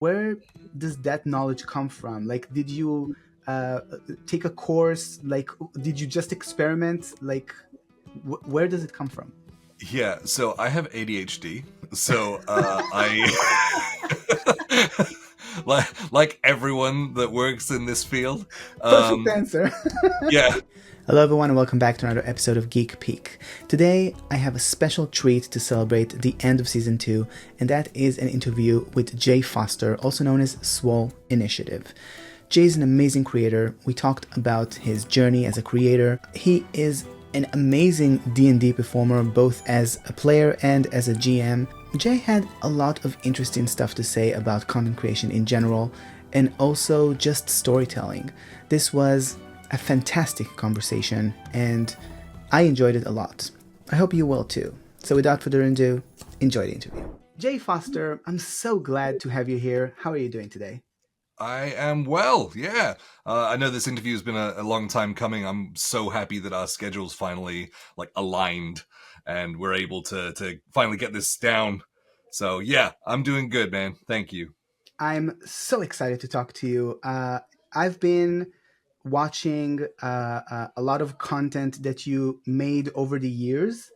Where does that knowledge come from? Like, did you uh, take a course? Like, did you just experiment? Like, where does it come from? Yeah, so I have ADHD. So I like everyone that works in this field. Perfect Um, answer. yeah, Hello, everyone, and welcome back to another episode of Geek Peek. Today, I have a special treat to celebrate the end of season 2, and that is an interview with Jay Foster, also known as Swole Initiative. Jay is an amazing creator. We talked about his journey as a creator. He is an amazing D&D performer, both as a player and as a GM. Jay had a lot of interesting stuff to say about content creation in general, and also just storytelling. This was a fantastic conversation, and I enjoyed it a lot. I hope you will too. So without further ado, enjoy the interview. Jay Foster, I'm so glad to have you here. How are you doing today? I am well. Yeah, I know this interview has been a long time coming. I'm so happy that our schedules finally aligned, and we're able to finally get this down. So yeah, I'm doing good, man. Thank you. I'm so excited to talk to you. I've been watching a lot of content that you made over the years,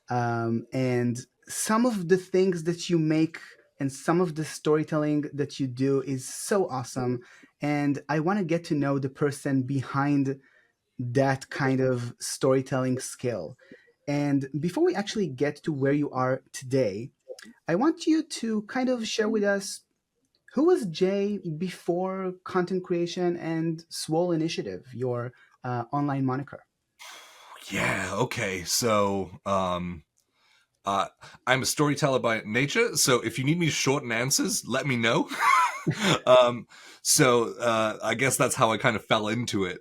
and some of the things that you make and some of the storytelling that you do is so awesome. And I want to get to know the person behind that kind of storytelling skill. And before we actually get to where you are today, I want you to kind of share with us who was Jay before content creation and Swole Initiative, your online moniker? Yeah. Okay. So Uh, I'm a storyteller by nature, so if you need me to shorten answers, let me know. um, I guess that's how I kind of fell into it.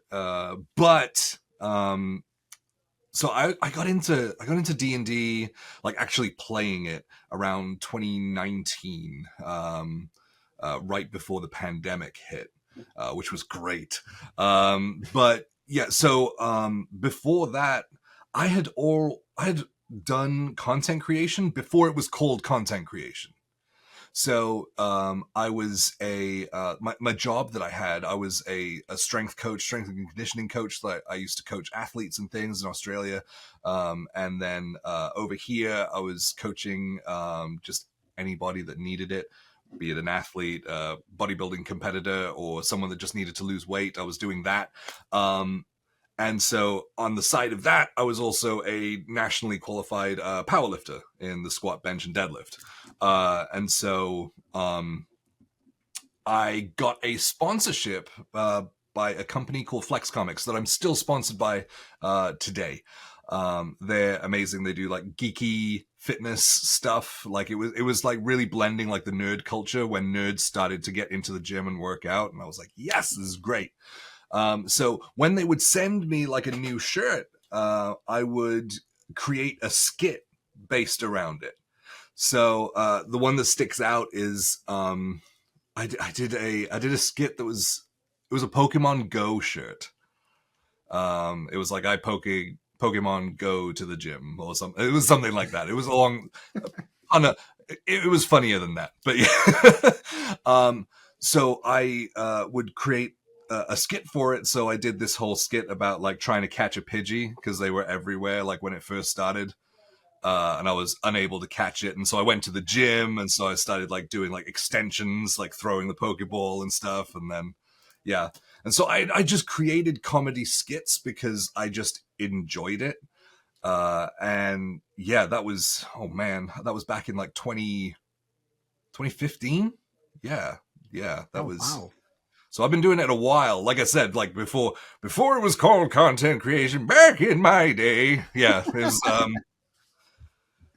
So I got into D&D, like actually playing it around 2019, right before the pandemic hit, which was great. But yeah, so before that, I had done content creation before it was called content creation. So I was my job that I had. I was a strength coach, strength and conditioning coach. Like I used to coach athletes and things in Australia, and then over here I was coaching just anybody that needed it, be it an athlete, bodybuilding competitor, or someone that just needed to lose weight. I was doing that. And so on the side of that, I was also a nationally qualified powerlifter in the squat, bench, and deadlift. I got a sponsorship by a company called Flex Comics that I'm still sponsored by today. They're amazing. They do like geeky fitness stuff. Like it was like really blending like the nerd culture when nerds started to get into the gym and work out. And I was like, yes, this is great. So when they would send me like a new shirt, I would create a skit based around it. So the one that sticks out is I did a skit that was it was a Pokemon Go shirt. It was like Pokemon Go to the gym or something. It was something like that. It was along on a. It was funnier than that, but yeah. So I would create a skit for it. So I did this whole skit about like trying to catch a Pidgey because they were everywhere, like when it first started. And I was unable to catch it, and so I went to the gym, and so I started like doing like extensions, like throwing the Pokeball and stuff, and then yeah, and so I just created comedy skits because I just enjoyed it, and yeah, that was oh man, that was back in like 2015. Yeah, yeah, that Oh, was. wow. So I've been doing it a while. Like I said, like before it was called content creation back in my day. Yeah, it was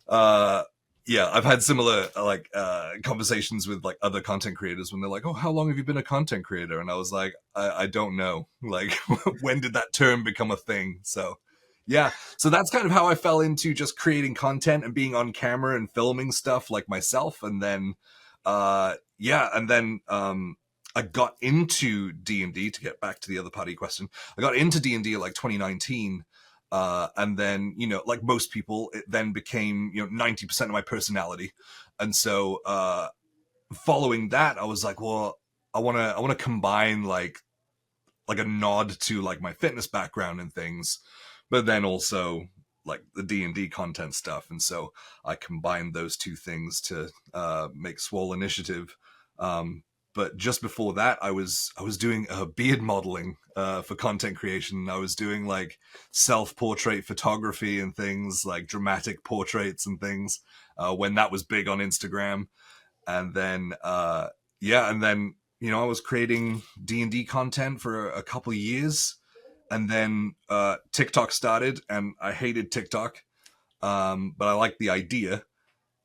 uh yeah, I've had similar conversations with like other content creators when they're like, oh, how long have you been a content creator? And I was like, I don't know, like when did that term become a thing? So yeah, so that's kind of how I fell into just creating content and being on camera and filming stuff like myself. And then I got into D&D, to get back to the other part of your question. I got into D&D like 2019, and then, you know, like most people, it then became, you know, 90% of my personality. And so following that, I was like, well, I want to combine like a nod to like my fitness background and things, but then also like the D&D content stuff. And so I combined those two things to make Swole Initiative. But just before that, I was doing beard modeling for content creation. I was doing like self-portrait photography and things like dramatic portraits and things when that was big on Instagram. And then and then I was creating D&D content for a couple of years, and then TikTok started, and I hated TikTok, but I liked the idea.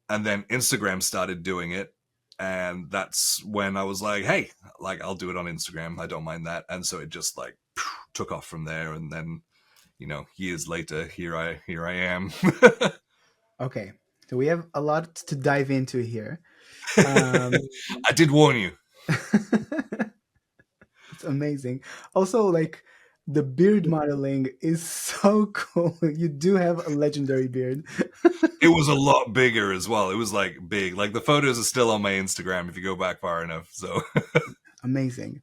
And then Instagram started doing it, and that's when I was like, hey, like I'll do it on Instagram. I don't mind that. And so it just like took off from there. And then years later, here I am. Okay, so we have a lot to dive into here. I did warn you. It's amazing. Also, like the beard modeling is so cool. You do have a legendary beard. It was a lot bigger as well. It was like big. Like the photos are still on my Instagram if you go back far enough. So Amazing.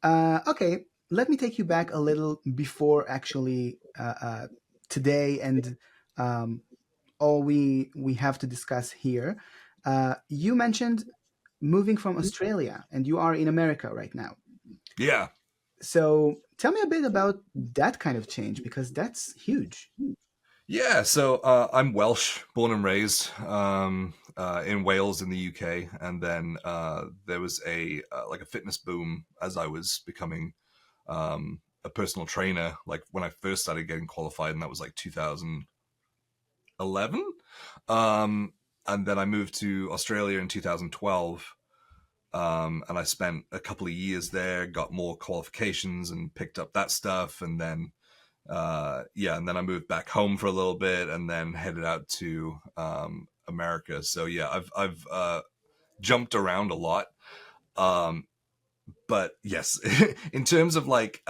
Okay, let me take you back a little before actually today and um, all we have to discuss here. You mentioned moving from Australia, and you are in America right now. yeah. So tell me a bit about that kind of change because that's huge. Yeah, so I'm Welsh, born and raised in Wales in the UK, and then there was a like a fitness boom as I was becoming a personal trainer. Like when I first started getting qualified, and that was like 2011, and then I moved to Australia in 2012. And I spent a couple of years there, got more qualifications, and picked up that stuff, and then and then I moved back home for a little bit, and then headed out to America. So yeah, I've jumped around a lot. Um, but yes, in terms of like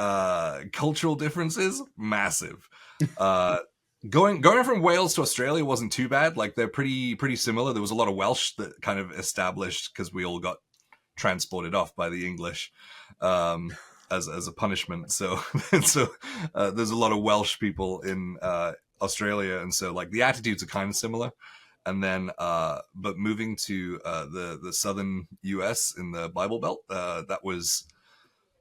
cultural differences, massive. Uh, going from Wales to Australia wasn't too bad. Like they're pretty similar. There was a lot of Welsh that kind of established because we all got transported off by the English. As a punishment. So there's a lot of Welsh people in Australia, and so like the attitudes are kind of similar. And then, but moving to the southern U.S. in the Bible Belt, that was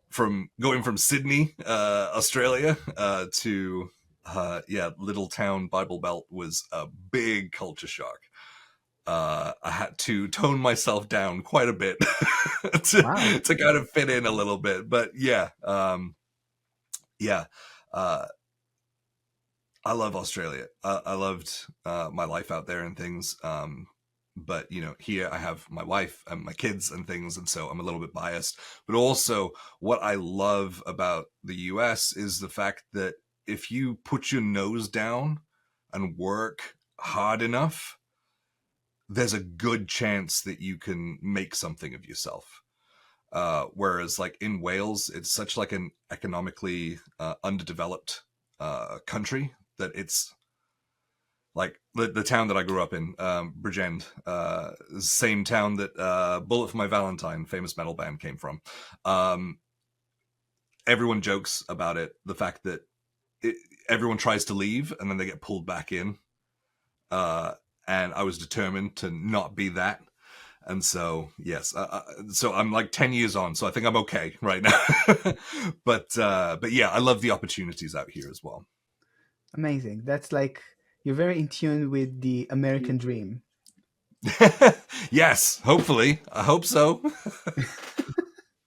from going from Sydney, Australia, to little town Bible Belt was a big culture shock. I had to tone myself down quite a bit Wow. to kind of fit in a little bit. But yeah, uh, I love Australia. I loved my life out there and things. But here I have my wife and my kids and things, and so I'm a little bit biased. But also, what I love about the U.S. is the fact that if you put your nose down and work hard enough, there's a good chance that you can make something of yourself. Whereas like in Wales, it's such like an economically underdeveloped country that it's like the town that I grew up in, Bridgend, same town that Bullet for My Valentine, famous metal band, came from. Everyone jokes about it, the fact that everyone tries to leave and then they get pulled back in. And I was determined to not be that. And so, yes, so I'm like 10 years on, so I think I'm okay right now. But yeah, I love the opportunities out here as well. Amazing. That's like you're very in tune with the American dream. Yes, hopefully. I hope so.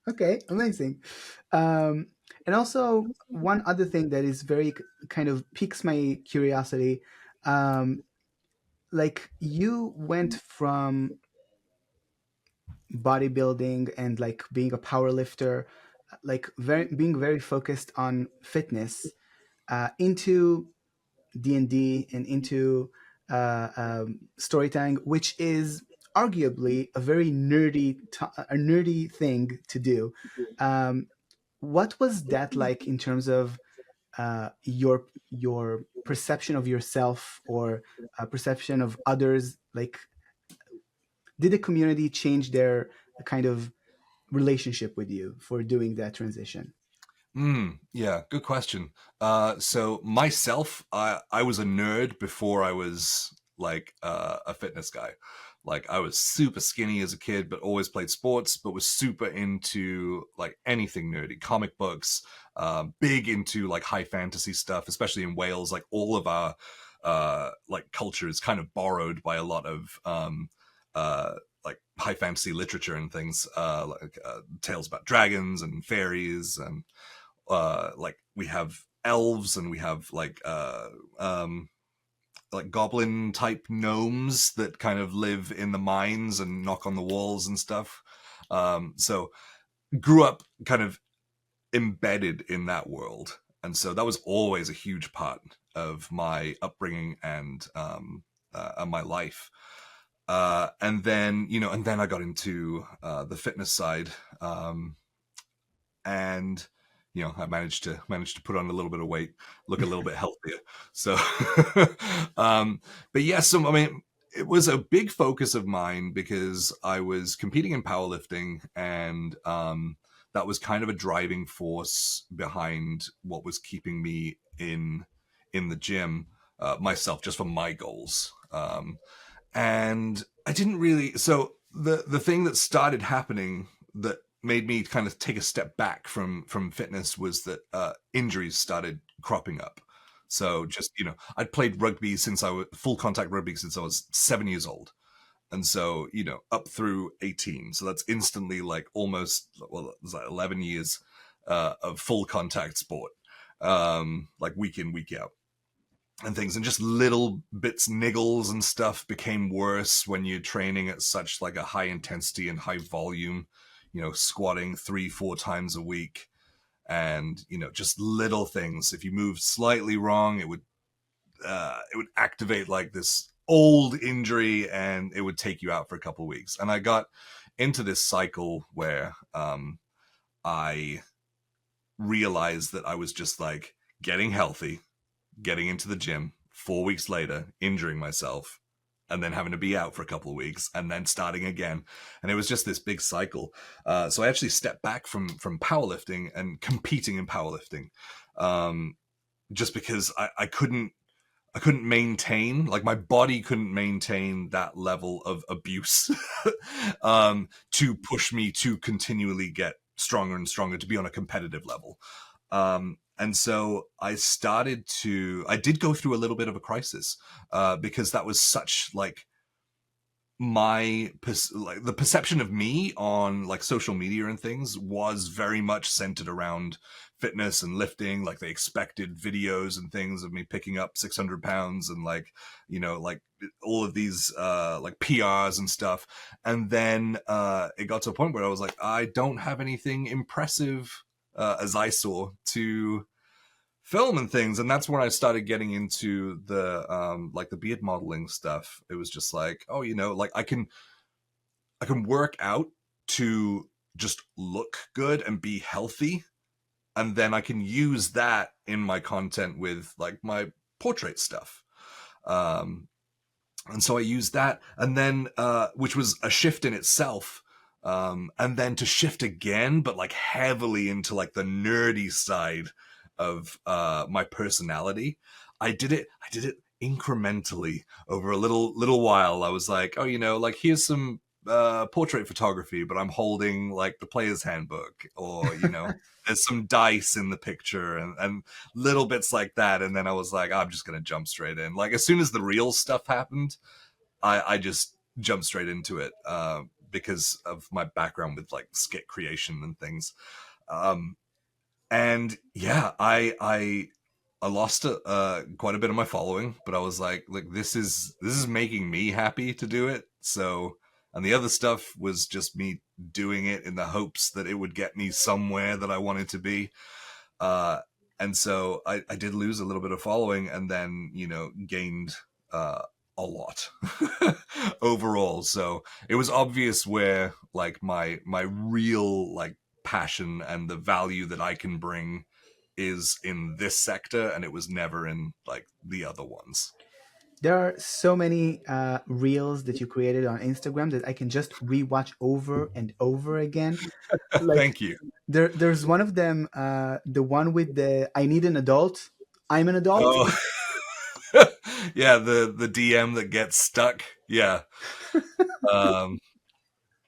Okay, amazing. Um, and also, one other thing that is very kind of piques my curiosity, um, like you went from bodybuilding and like being a power lifter, like being very focused on fitness, into D&D and into storytelling, which is arguably a very a nerdy thing to do. Um, what was that like in terms of your perception of yourself or perception of others? Like, did the community change their kind of relationship with you for doing that transition? Yeah, good question. So myself, I was a nerd before I was like a fitness guy. Like I was super skinny as a kid, but always played sports, but was super into like anything nerdy, comic books, big into like high fantasy stuff, especially in Wales. Like all of our like culture is kind of borrowed by a lot of uh like high fantasy literature and things, like tales about dragons and fairies, and like we have elves, and we have like goblin type gnomes that kind of live in the mines and knock on the walls and stuff. So grew up kind of embedded in that world, and so that was always a huge part of my upbringing and my life. And then I got into the fitness side, and I managed to put on a little bit of weight, look a little bit healthier. So, but yeah, so I mean, it was a big focus of mine because I was competing in powerlifting, and that was kind of a driving force behind what was keeping me in the gym myself, just for my goals. And I didn't really. So the thing that started happening that made me kind of take a step back from fitness was that injuries started cropping up. So just I'd played rugby since I was full contact rugby since I was 7 years old, and so up through 18. So that's instantly like almost, well, it was like 11 years of full contact sport, like week in week out and things, and just little bits, niggles and stuff became worse when you're training at such like a high intensity and high volume, squatting 3-4 times a week. And just little things, if you moved slightly wrong, it would activate like this old injury, and it would take you out for a couple of weeks. And I got into this cycle where I realized that I was just like getting healthy, getting into the gym, 4 weeks later, injuring myself, and then having to be out for a couple of weeks, and then starting again. And it was just this big cycle. So I actually stepped back from powerlifting and competing in powerlifting, just because I couldn't maintain, like my body couldn't maintain that level of abuse to push me to continually get stronger and stronger to be on a competitive level. And so I did go through a little bit of a crisis, because that was such like like the perception of me on like social media and things was very much centered around fitness and lifting. Like they expected videos and things of me picking up 600 pounds and like like all of these like PRs and stuff. And then it got to a point where I was like, I don't have anything impressive as I saw to film and things. And that's when I started getting into the like the beard modeling stuff. It was just like, oh, like I can work out to just look good and be healthy, and then I can use that in my content with like my portrait stuff. And so I used that, and then which was a shift in itself. And then to shift again, but like heavily into like the nerdy side of my personality. I did it incrementally over a little while. I was like, oh, like here's some portrait photography, but I'm holding like the player's handbook, or there's some dice in the picture, and little bits like that. And then I was like, I'm just gonna jump straight in. Like as soon as the real stuff happened, I just jumped straight into it, because of my background with like skit creation and things. And yeah, I lost quite a bit of my following, but I was like, this is making me happy to do it. So, and the other stuff was just me doing it in the hopes that it would get me somewhere that I wanted to be. And so I did lose a little bit of following, and then gained a lot overall. So it was obvious where like my real like passion and the value that I can bring is in this sector, and it was never in like the other ones. there are so many reels that you created on Instagram that I can just rewatch over and over again. Like Thank you. there's one of them, the one with the I need an adult, I'm an adult. Oh, yeah, the DM that gets stuck. Yeah. Um,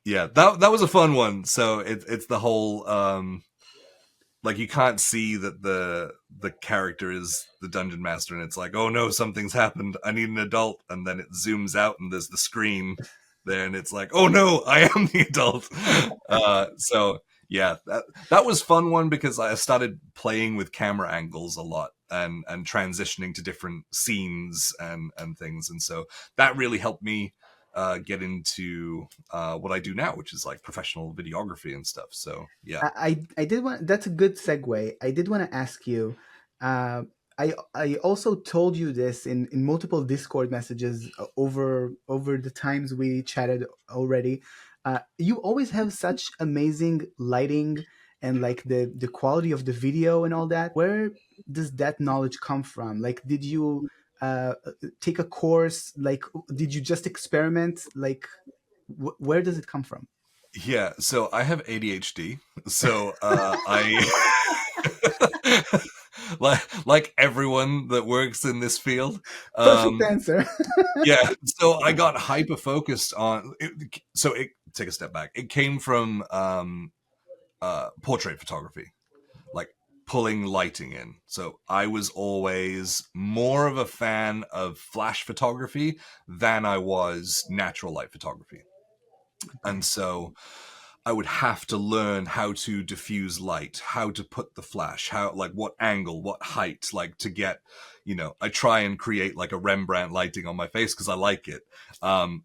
yeah, that was a fun one. So it's the whole like you can't see that the character is the dungeon master, and it's like, oh no, something's happened. I need an adult, and then it zooms out, and there's the screen there, and it's like, oh no, I am the adult. So yeah, that was fun one because I started playing with camera angles a lot and transitioning to different scenes and things, and so that really helped me get into what I do now, which is like professional videography and stuff. So yeah. I did want, that's a good segue. I did want to ask you. Uh, I also told you this in multiple Discord messages over the times we chatted already. You always have such amazing lighting and like the quality of the video and all that. Where does that knowledge come from? Like, did you take a course? Like, did you just experiment? Like, where does it come from? Yeah, so I have ADHD. So I like everyone that works in this field. Perfect Um answer. yeah, so I got hyper focused on it, so it take a step back. It came from portrait photography, like pulling lighting in. So I was always more of a fan of flash photography than I was natural light photography. And Okay. so I would have to learn how to diffuse light, how to put the flash, how, like, what angle, what height, like, to get, I try and create like a Rembrandt lighting on my face because I like it. Um,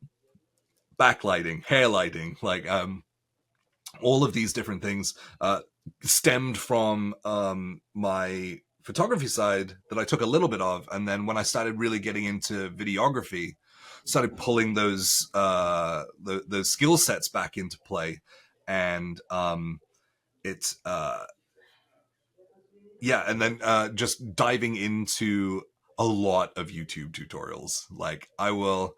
Backlighting, hair lighting, like, all of these different things stemmed from my photography side that I took a little bit of. And then when I started really getting into videography, started pulling those skill sets back into play. And it's yeah, and then just diving into a lot of YouTube tutorials. Like I will,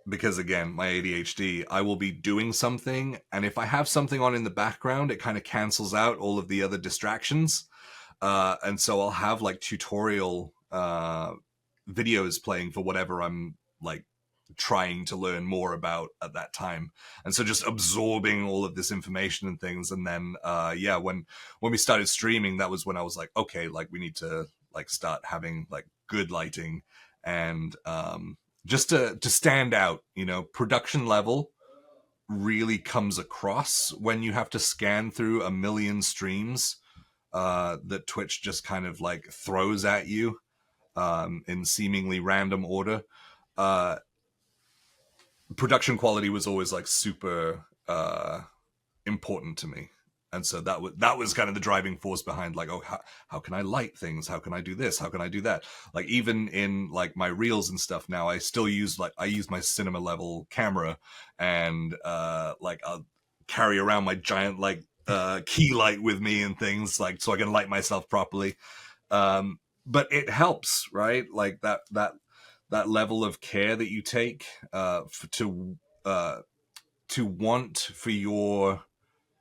because again, my ADHD, I will be doing something, and if I have something on in the background, it kind of cancels out all of the other distractions. And so I'll have like tutorial videos playing for whatever I'm like trying to learn more about at that time, and so just absorbing all of this information and things. And then yeah, when we started streaming, that was when I was like, okay, like we need to like start having like good lighting and just to stand out. Production level really comes across when you have to scan through a million streams that Twitch just kind of like throws at you in seemingly random order. Uh, Production quality was always like super important to me. And so that was kind of the driving force behind like, oh, how can I light things? How can I do this? How can I do that? Like even in like my reels and stuff now, I use my cinema level camera, and like I'll carry around my giant like key light with me and things, like so I can light myself properly. But it helps, right? Like that level of care that you take uh, to want for your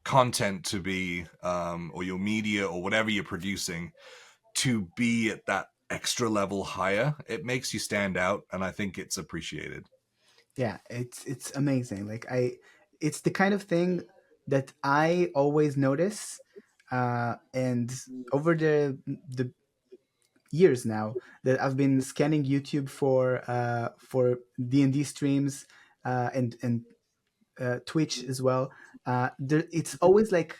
content to be or your media or whatever you're producing to be at that extra level higher. It makes you stand out, and I think it's appreciated. Yeah, it's amazing. Like it's the kind of thing that I always notice, and over the years now that I've been scanning YouTube for D&D streams, and Twitch as well. It's always like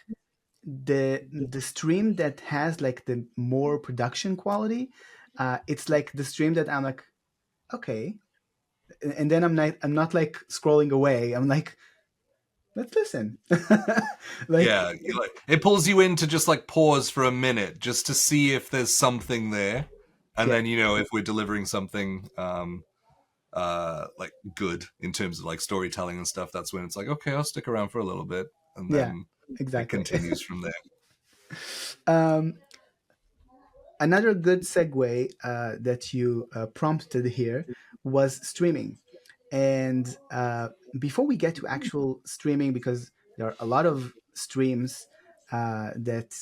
the stream that has like the more production quality. It's like the stream that I'm like, okay, and then I'm not like scrolling away. I'm like, let's listen. Like, Yeah, it pulls you in to just like pause for a minute just to see if there's something there, and yeah, then if we're delivering something like good in terms of like storytelling and stuff, that's when it's like, okay, I'll stick around for a little bit, and yeah, then it exactly. continues from there. um, another good segue that you prompted here was streaming. And before we get to actual streaming, because there are a lot of streams that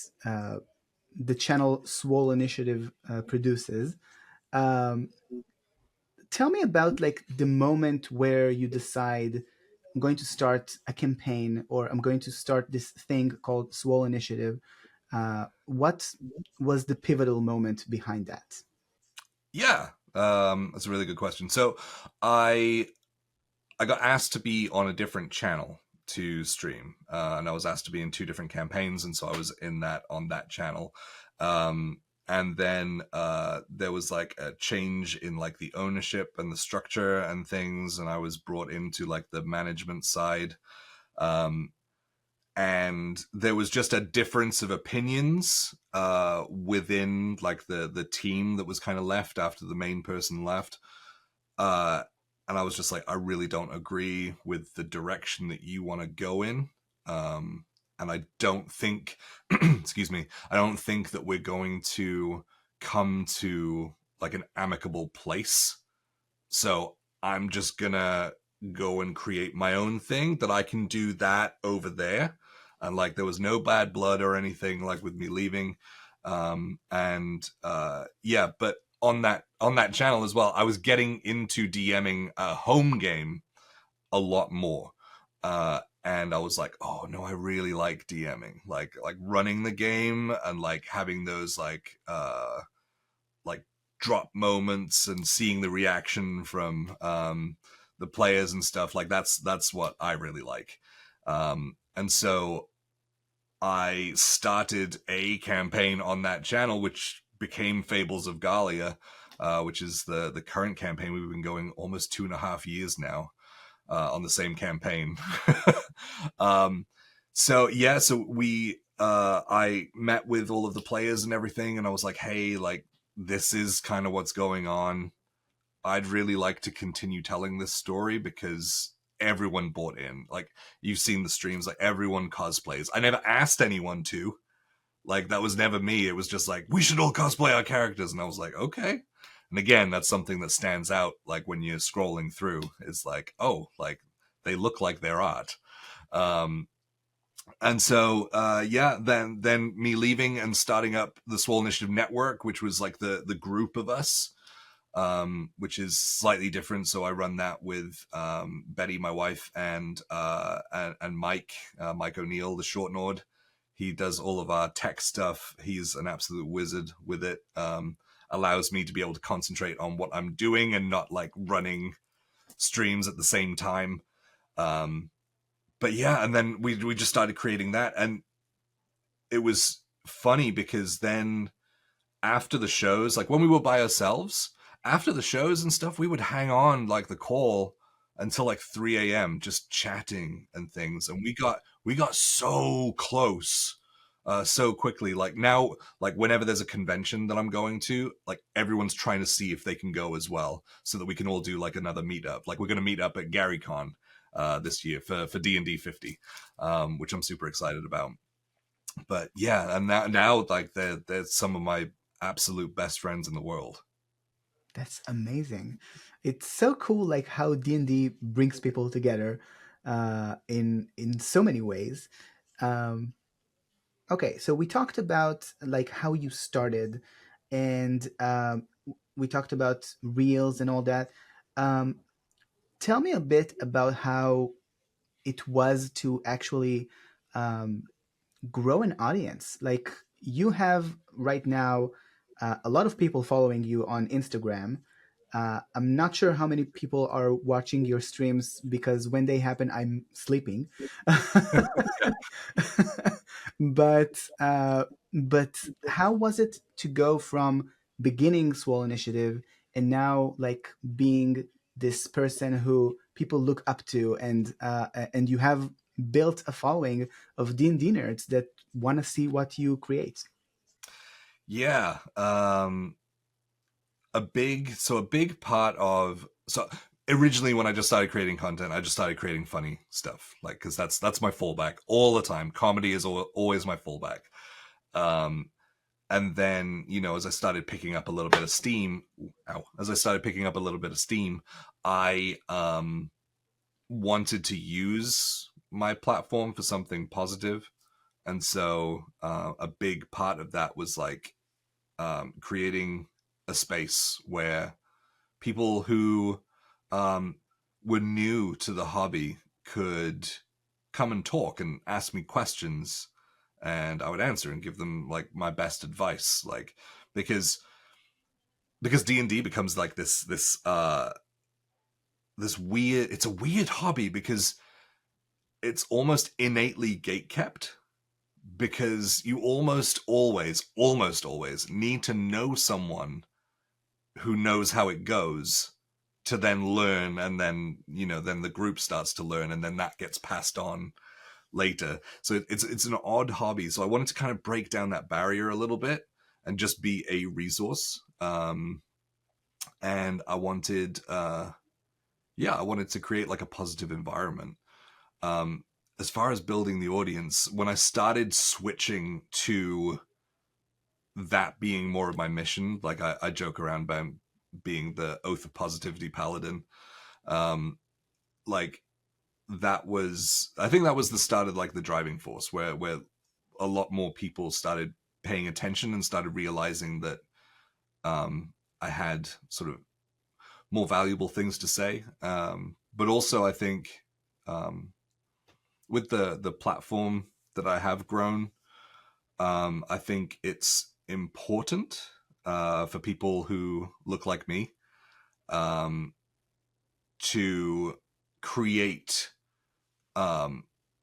the channel Swole Initiative produces, um, tell me about like the moment where you decide I'm going to start a campaign or I'm going to start this thing called Swole Initiative. What was the pivotal moment behind that? Yeah, that's a really good question. So I I got asked to be on a different channel to stream, and I was asked to be in two different campaigns, and so I was in that on that channel. And then there was like a change in like the ownership and the structure and things, and I was brought into like the management side. Um, and there was just a difference of opinions within like the team that was kind of left after the main person left. Uh, and I was just like, I really don't agree with the direction that you want to go in. And I don't think, excuse me, I don't think that we're going to come to like an amicable place. So I'm just gonna go and create my own thing that I can do that over there. And like there was no bad blood or anything like with me leaving. Yeah, but on that channel as well, I was getting into DMing a home game a lot more. And I was like, oh no, I really like DMing, like running the game and like having those like drop moments and seeing the reaction from the players and stuff. Like that's what I really like. And so I started a campaign on that channel, which became Fables of Galia, which is the current campaign. We've been going almost 2.5 years now on the same campaign. um, so yeah, so we I met with all of the players and everything, and I was like, hey, like this is kind of what's going on. I'd really like to continue telling this story because everyone bought in. Like you've seen the streams, like everyone cosplays. I never asked anyone to. Like that was never me. It was just like we should all cosplay our characters, and I was like, okay. And again, that's something that stands out. Like when you're scrolling through, it's like, oh, like they look like their art. Um, and so yeah, then me leaving and starting up the Swole Initiative Network, which was like the group of us, which is slightly different. So I run that with Betty, my wife, and Mike, Mike O'Neill, the short Nord. He does all of our tech stuff. He's an absolute wizard with it. Allows me to be able to concentrate on what I'm doing and not like running streams at the same time. Um, but yeah, and then we just started creating that, and it was funny because then after the shows, like when we were by ourselves, after the shows and stuff, we would hang on like the call until like 3 a.m. just chatting and things. And we got so close so quickly. Like now, like whenever there's a convention that I'm going to, like everyone's trying to see if they can go as well so that we can all do like another meetup. Like we're going to meet up at GaryCon this year for D&D 50, which I'm super excited about. But yeah, and now like they're some of my absolute best friends in the world. That's amazing. It's so cool, like how D&D brings people together in so many ways. Um, okay, so we talked about like how you started, and we talked about reels and all that. Um, Tell me a bit about how it was to actually um, grow an audience. Like you have right now a lot of people following you on Instagram. I'm not sure how many people are watching your streams because when they happen, I'm sleeping. But how was it to go from beginning Swole Initiative and now like being this person who people look up to, and you have built a following of D&D nerds that want to see what you create? Yeah, a big part of so originally when I just started creating content, I just started creating funny stuff, like because that's my fallback all the time. Comedy is always my fallback. Um, And then, as I started picking up a little bit of steam, I wanted to use my platform for something positive. And so a big part of that was like creating a space where people who were new to the hobby could come and talk and ask me questions, and I would answer and give them like my best advice, like because D&D becomes like this weird, it's a weird hobby because it's almost innately gatekept, because you almost always need to know someone who knows how it goes to then learn, and then then the group starts to learn, and then that gets passed on later. So it's an odd hobby. So I wanted to kind of break down that barrier a little bit and just be a resource. And I wanted to create like a positive environment. As far as building the audience, when I started switching to that being more of my mission, like I joke around about being the Oath of Positivity Paladin. Like I think that was the start of like the driving force, where a lot more people started paying attention and started realizing that I had sort of more valuable things to say. But also I think with the platform that I have grown, I think it's important for people who look like me to create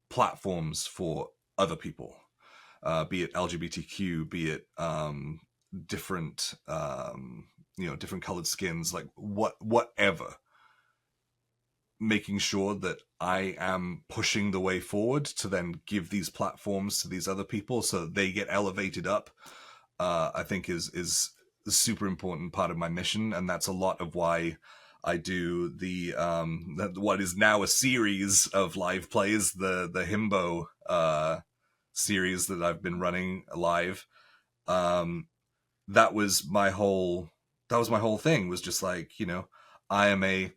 platforms for other people, be it LGBTQ, be it different different colored skins, like whatever, making sure that I am pushing the way forward to then give these platforms to these other people so that they get elevated up, I think is a super important part of my mission. And that's a lot of why I do the what is now a series of live plays, the Himbo series that I've been running live. That was my whole thing, was just like, I am a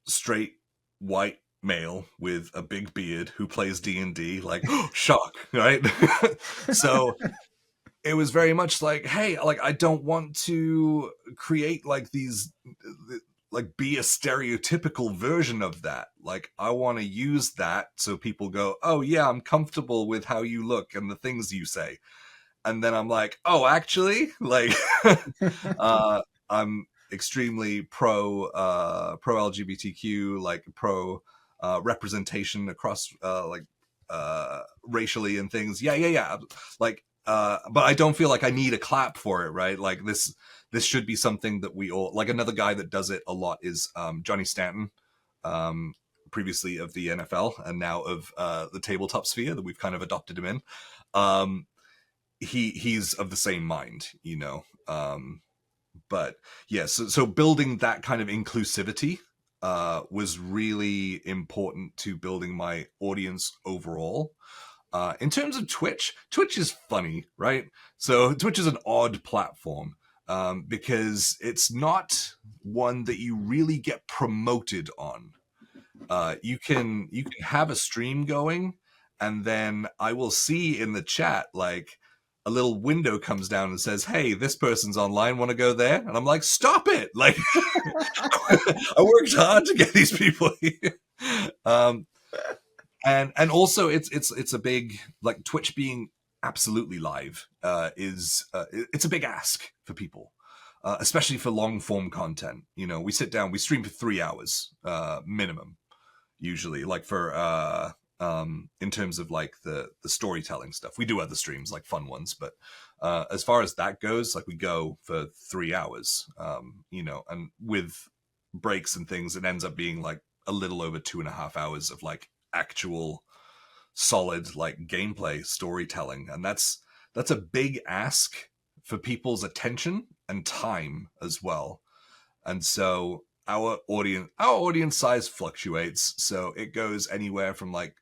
straight white male with a big beard who plays D&D, like shock, right? So it was very much like, hey, like I don't want to create like these, like be a stereotypical version of that. Like I want to use that so people go, oh yeah, I'm comfortable with how you look and the things you say. And then I'm like, oh, actually, like I'm extremely pro LGBTQ, like pro representation across racially and things. Yeah. Like, but I don't feel like I need a clap for it, right? Like this should be something that we all like. Another guy that does it a lot is Johnny Stanton, previously of the NFL and now of the tabletop sphere that we've kind of adopted him in. He's of the same mind, but yeah, so building that kind of inclusivity was really important to building my audience overall. In terms of Twitch is funny, right? So Twitch is an odd platform because it's not one that you really get promoted on. You can have a stream going, and then I will see in the chat like a little window comes down and says, hey, this person's online, want to go there? And I'm like, stop it. Like I worked hard to get these people here. And also it's a big, like Twitch being absolutely live it's a big ask for people, especially for long form content. We sit down, we stream for 3 hours minimum, usually, like for in terms of like the storytelling stuff. We do other streams, like fun ones, but as far as that goes, like we go for 3 hours, and with breaks and things, it ends up being like a little over 2.5 hours of like actual solid like gameplay storytelling. And that's a big ask for people's attention and time as well. And so our audience size fluctuates. So it goes anywhere from like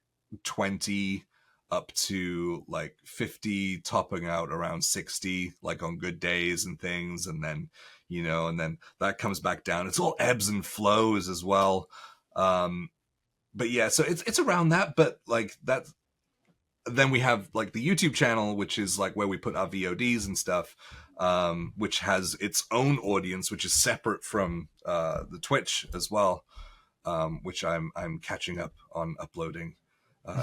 20 up to like 50, topping out around 60, like on good days and things. And then, and then that comes back down. It's all ebbs and flows as well. But yeah, so it's around that, but like that. Then we have like the YouTube channel, which is like where we put our VODs and stuff, which has its own audience, which is separate from the Twitch as well, which I'm catching up on uploading,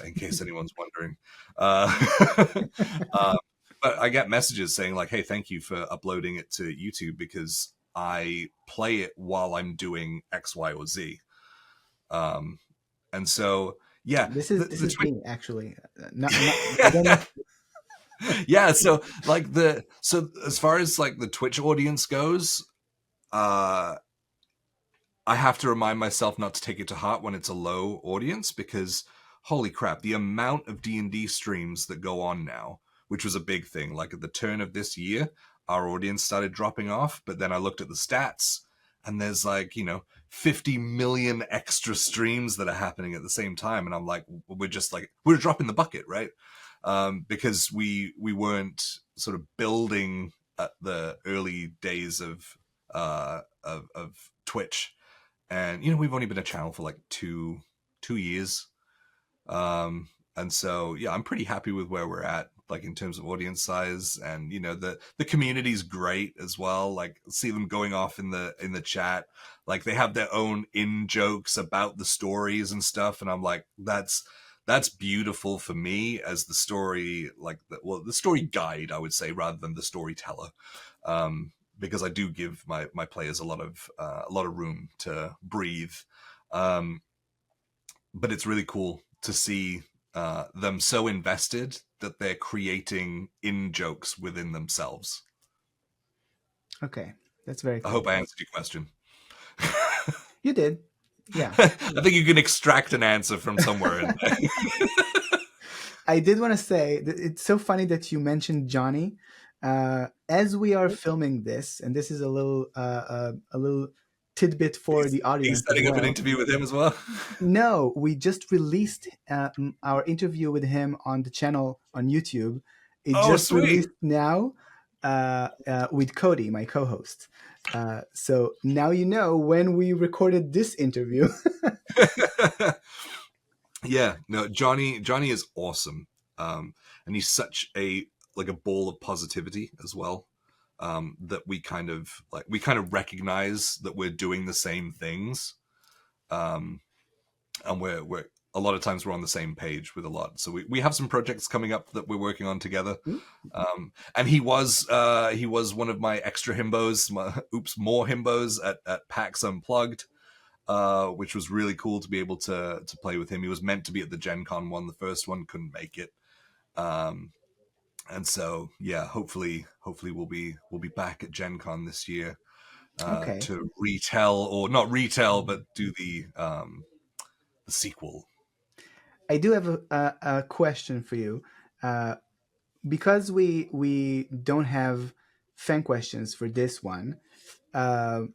in case anyone's wondering. But I get messages saying like, "Hey, thank you for uploading it to YouTube because I play it while I'm doing X, Y, or Z." And so, yeah, This is me actually. I don't know. Yeah, so like so as far as like the Twitch audience goes, I have to remind myself not to take it to heart when it's a low audience, because holy crap, the amount of D&D streams that go on now, which was a big thing. Like at the turn of this year, our audience started dropping off, but then I looked at the stats and there's like, 50 million extra streams that are happening at the same time, and I'm like, we're dropping the bucket, right? Because we weren't sort of building at the early days of Twitch, and we've only been a channel for like two years, and so yeah, I'm pretty happy with where we're at, like in terms of audience size, and the community's great as well. Like see them going off in the chat, like they have their own in jokes about the stories and stuff, and I'm like, that's beautiful for me as the story, like the story guide, I would say, rather than the storyteller, because I do give my players a lot of room to breathe, but it's really cool to see them so invested that they're creating in jokes within themselves. Okay, that's very cool. I hope I answered your question. You did. Yeah. I think you can extract an answer from somewhere in there. I did want to say that it's so funny that you mentioned Johnny. As we are filming this, and this is a little tidbit for the audience. He's setting up an interview with him as well? No, we just released our interview with him on the channel on YouTube. It just sweet. released now with Cody, my co-host. So now you know when we recorded this interview. Yeah, no, Johnny is awesome, and he's such a ball of positivity as well. That we kind of recognize that we're doing the same things, and we're a lot of times we're on the same page with a lot. So we have some projects coming up that we're working on together. And he was one of my extra himbos, more himbos at PAX Unplugged, which was really cool to be able to play with him. He was meant to be at the Gen Con one. The first one couldn't make it. And so, yeah, hopefully we'll be back at Gen Con this year, to retell, or not retell, but do the sequel. I do have a question for you. Because we don't have fan questions for this one, I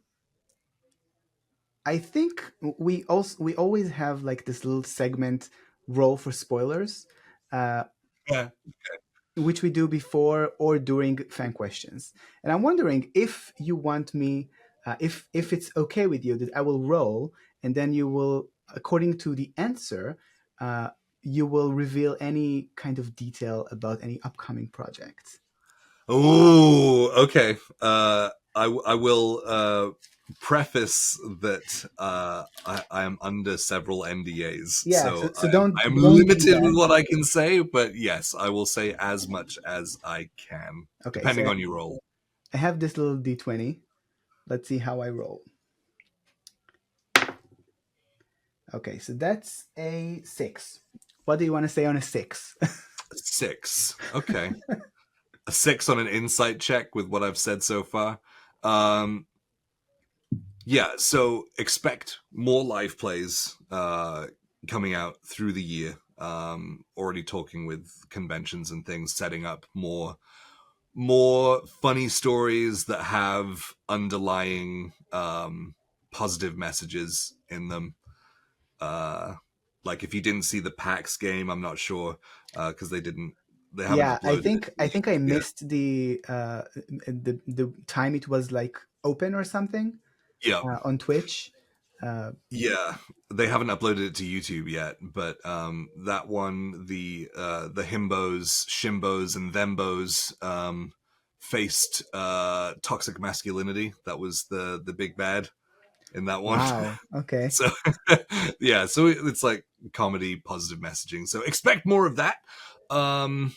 think we always have like this little segment, roll for spoilers, which we do before or during fan questions. And I'm wondering if you want me, if it's okay with you, that I will roll, and then you will, according to the answer, you will reveal any kind of detail about any upcoming projects. Oh, okay. I will preface that I am under several NDAs. Yeah, so I'm limited with what I can say, but yes, I will say as much as I can, depending on your role. I have this little D20. Let's see how I roll. Okay, so that's a 6. What do you want to say on a 6? 6. Okay. A 6 on an insight check with what I've said so far. Yeah, so expect more live plays coming out through the year. Already talking with conventions and things, setting up more funny stories that have underlying positive messages in them. like if you didn't see the PAX game, I'm not sure because they haven't Yeah, I uploaded think I it. think I Yeah, missed the time it was like open or something yeah, on Twitch. Uh, yeah. They haven't uploaded it to YouTube yet, but that one, the himbos, shimbos, and thembos faced toxic masculinity. That was the big bad in that one. wow. Okay. So yeah, so it's like comedy, positive messaging. So expect more of that. Um,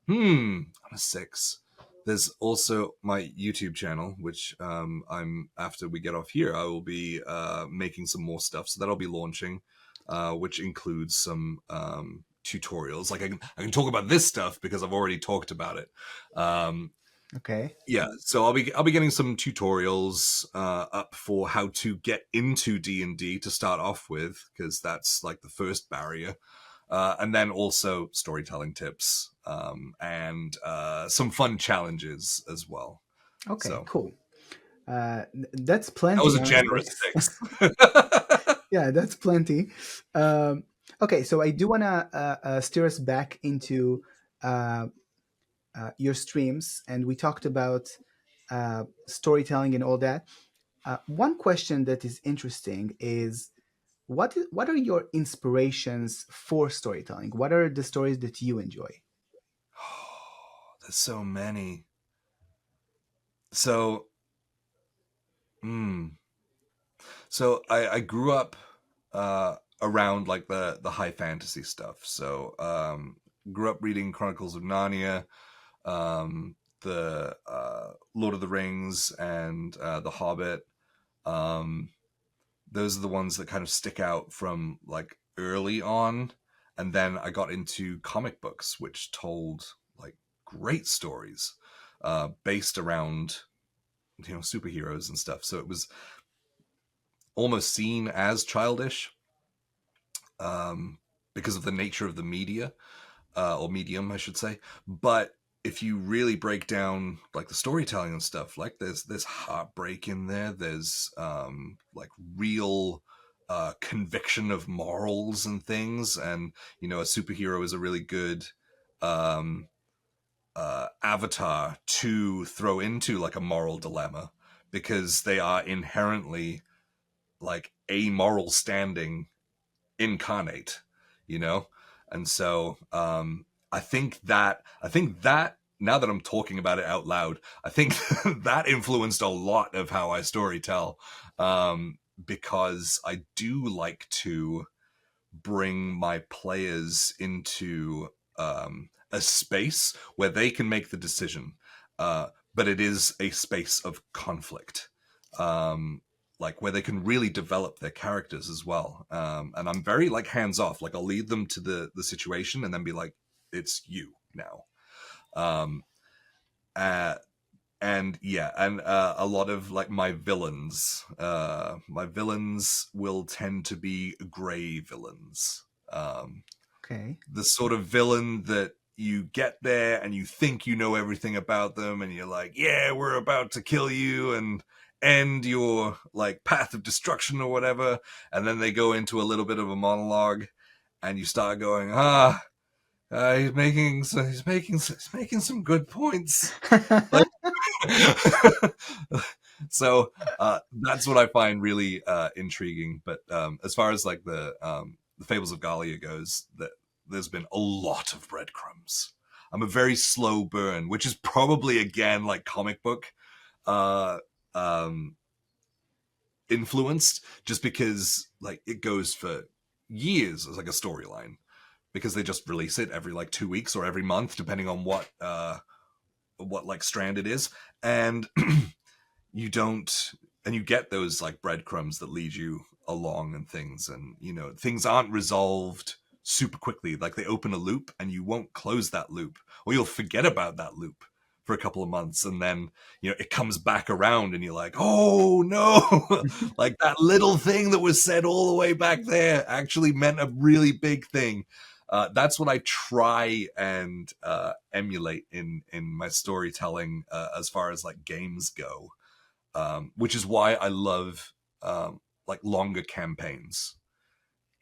I'm a 6. There's also my YouTube channel, which I'm after we get off here, I will be making some more stuff. So that'll be launching, which includes some tutorials. Like I can talk about this stuff because I've already talked about it. Um, Okay. yeah, so I'll be getting some tutorials up for how to get into D&D to start off with, because that's like the first barrier. And then also storytelling tips and some fun challenges as well. Okay. So Cool. That's that was plenty, a honestly. generous 6. Yeah, that's plenty. Okay, so I do want to steer us back into uh, your streams, and we talked about storytelling and all that. One question that is interesting is what are your inspirations for storytelling? What are the stories that you enjoy? There's so many. So, so I grew up around like the high fantasy stuff. So grew up reading Chronicles of Narnia, the Lord of the Rings, and The Hobbit. Um, those are the ones that kind of stick out from like early on. And then I got into comic books, which told like great stories based around superheroes and stuff. So it was almost seen as childish um, because of the nature of the media or medium, I should say. But if you really break down like the storytelling and stuff, like there's heartbreak in there. There's like real conviction of morals and things, and a superhero is a really good um, avatar to throw into like a moral dilemma because they are inherently like a moral standing incarnate, you know? And so I think that now that I'm talking about it out loud, I think that influenced a lot of how I story tell. Because I do like to bring my players into a space where they can make the decision, but it is a space of conflict, like where they can really develop their characters as well. And I'm very like hands off. Like I'll lead them to the situation and then be like, "It's you now." Um, uh, and yeah, and a lot of like my villains will tend to be gray villains. Um, Okay. the sort of villain that you get there and you think you know everything about them and you're like, yeah, we're about to kill you and end your like path of destruction or whatever, and then they go into a little bit of a monologue and you start going, he's making some good points, like so that's what I find really intriguing. But as far as like the Fables of Galia goes, that there's been a lot of breadcrumbs. I'm a very slow burn, which is probably again like comic book uh, um, influenced, just because like it goes for years as like a storyline because they just release it every like 2 weeks or every month, depending on what like strand it is, and you don't and you get those like breadcrumbs that lead you along and things, and things aren't resolved super quickly. Like they open a loop and you won't close that loop, or you'll forget about that loop for a couple of months, and then it comes back around and you're like, oh no. Like that little thing that was said all the way back there actually meant a really big thing. That's what I try and emulate in my storytelling as far as like games go, which is why I love like longer campaigns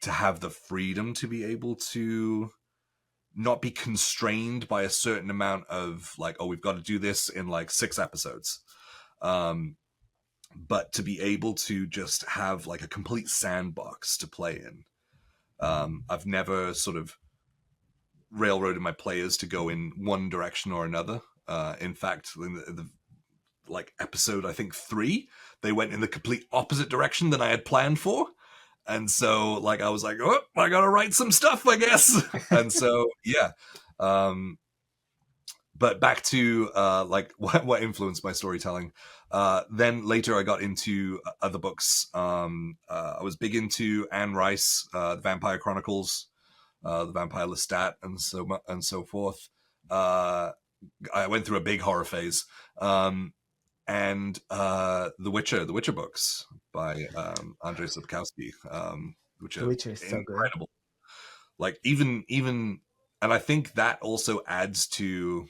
to have the freedom to be able to not be constrained by a certain amount of like, oh, we've got to do this in like 6 episodes. But to be able to just have like a complete sandbox to play in. I've never sort of railroaded my players to go in one direction or another. In fact, in the like episode, I think 3, they went in the complete opposite direction than I had planned for. And so like, I was like, oh, I got to write some stuff, I guess. And so, yeah. But back to like what influenced my storytelling. Then later I got into other books. I was big into Anne Rice, the Vampire Chronicles, the Vampire Lestat, and so forth. I went through a big horror phase. And the Witcher books by Andrzej Sapkowski, which The are Witcher is so incredible. Like even, and I think that also adds to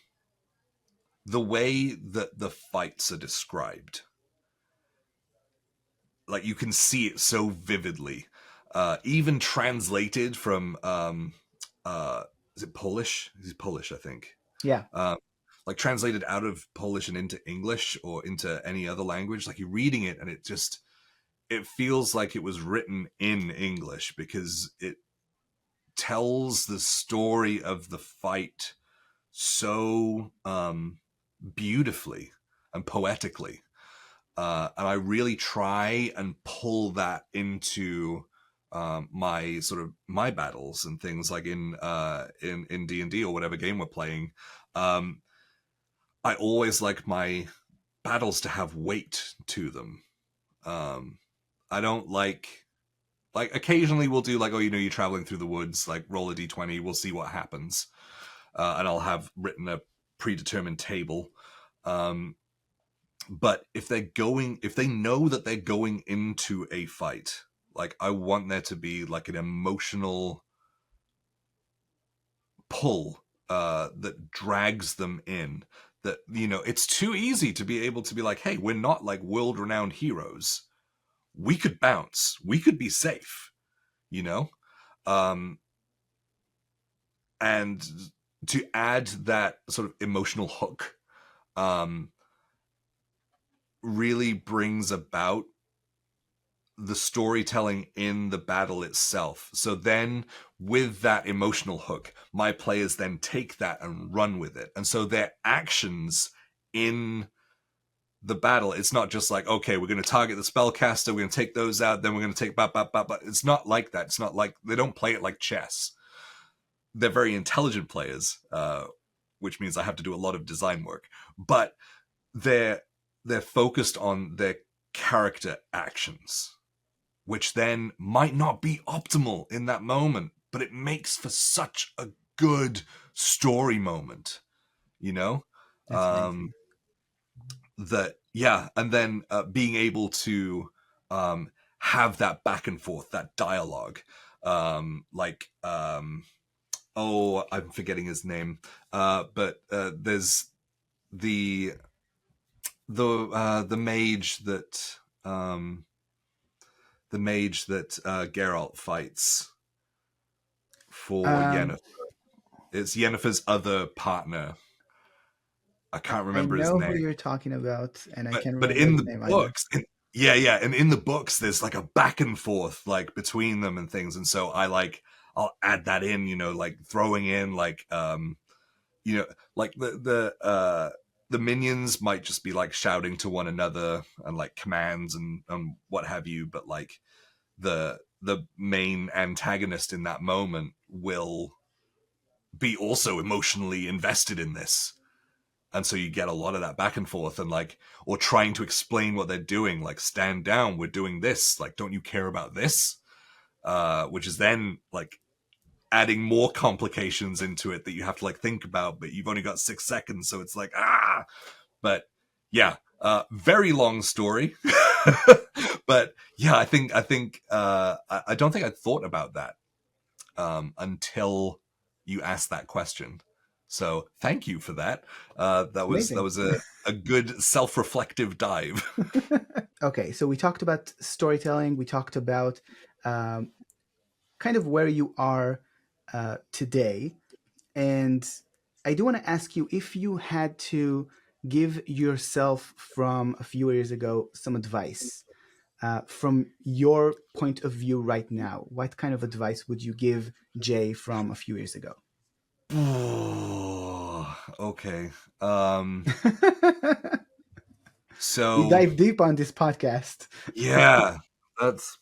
the way that the fights are described. Like you can see it so vividly, even translated from is it Polish? He's Polish, I think. Yeah. Like translated out of Polish and into English or into any other language. Like you're reading it and it feels like it was written in English because it tells the story of the fight so beautifully and poetically. And I really try and pull that into my battles and things like in D&D or whatever game we're playing. I always like my battles to have weight to them. I don't like occasionally we'll do like, oh, you're traveling through the woods, like roll a d20, we'll see what happens. And I'll have written a predetermined table. But if they know that they're going into a fight, like I want there to be like an emotional pull that drags them in. That, it's too easy to be able to be like, hey, we're not like world-renowned heroes. We could bounce. We could be safe, and to add that sort of emotional hook really brings about the storytelling in the battle itself. So then with that emotional hook, my players then take that and run with it. And so their actions in the battle, it's not just like, okay, we're going to target the spellcaster, we're going to take those out, then we're going to take but it's not like that. It's not like, they don't play it like chess. They're very intelligent players, which means I have to do a lot of design work, but they're focused on their character actions, which then might not be optimal in that moment, but it makes for such a good story moment, that, yeah. And then being able to have that back and forth, that dialogue, oh, I'm forgetting his name, but there's the mage that Geralt fights for Yennefer. It's Yennefer's other partner. I can't remember his name. I know who you're talking about, and I can't remember but in his the name books, and in the books, there's like a back and forth like between them and things, and so I'll add that in, like throwing in like like the minions might just be like shouting to one another and like commands and what have you, but like the main antagonist in that moment will be also emotionally invested in this. And so you get a lot of that back and forth and like, or trying to explain what they're doing, like stand down, we're doing this, like, don't you care about this? Which is then like adding more complications into it that you have to like think about, but you've only got 6 seconds. So it's like, but yeah, very long story. But yeah, I think I don't think I'd thought about that until you asked that question. So thank you for that. That was a good self-reflective dive. Okay, so we talked about storytelling. We talked about kind of where you are today. And I do want to ask you, if you had to give yourself from a few years ago some advice, from your point of view right now, what kind of advice would you give Jay from a few years ago? Oh, okay. We So dive deep on this podcast. yeah, that's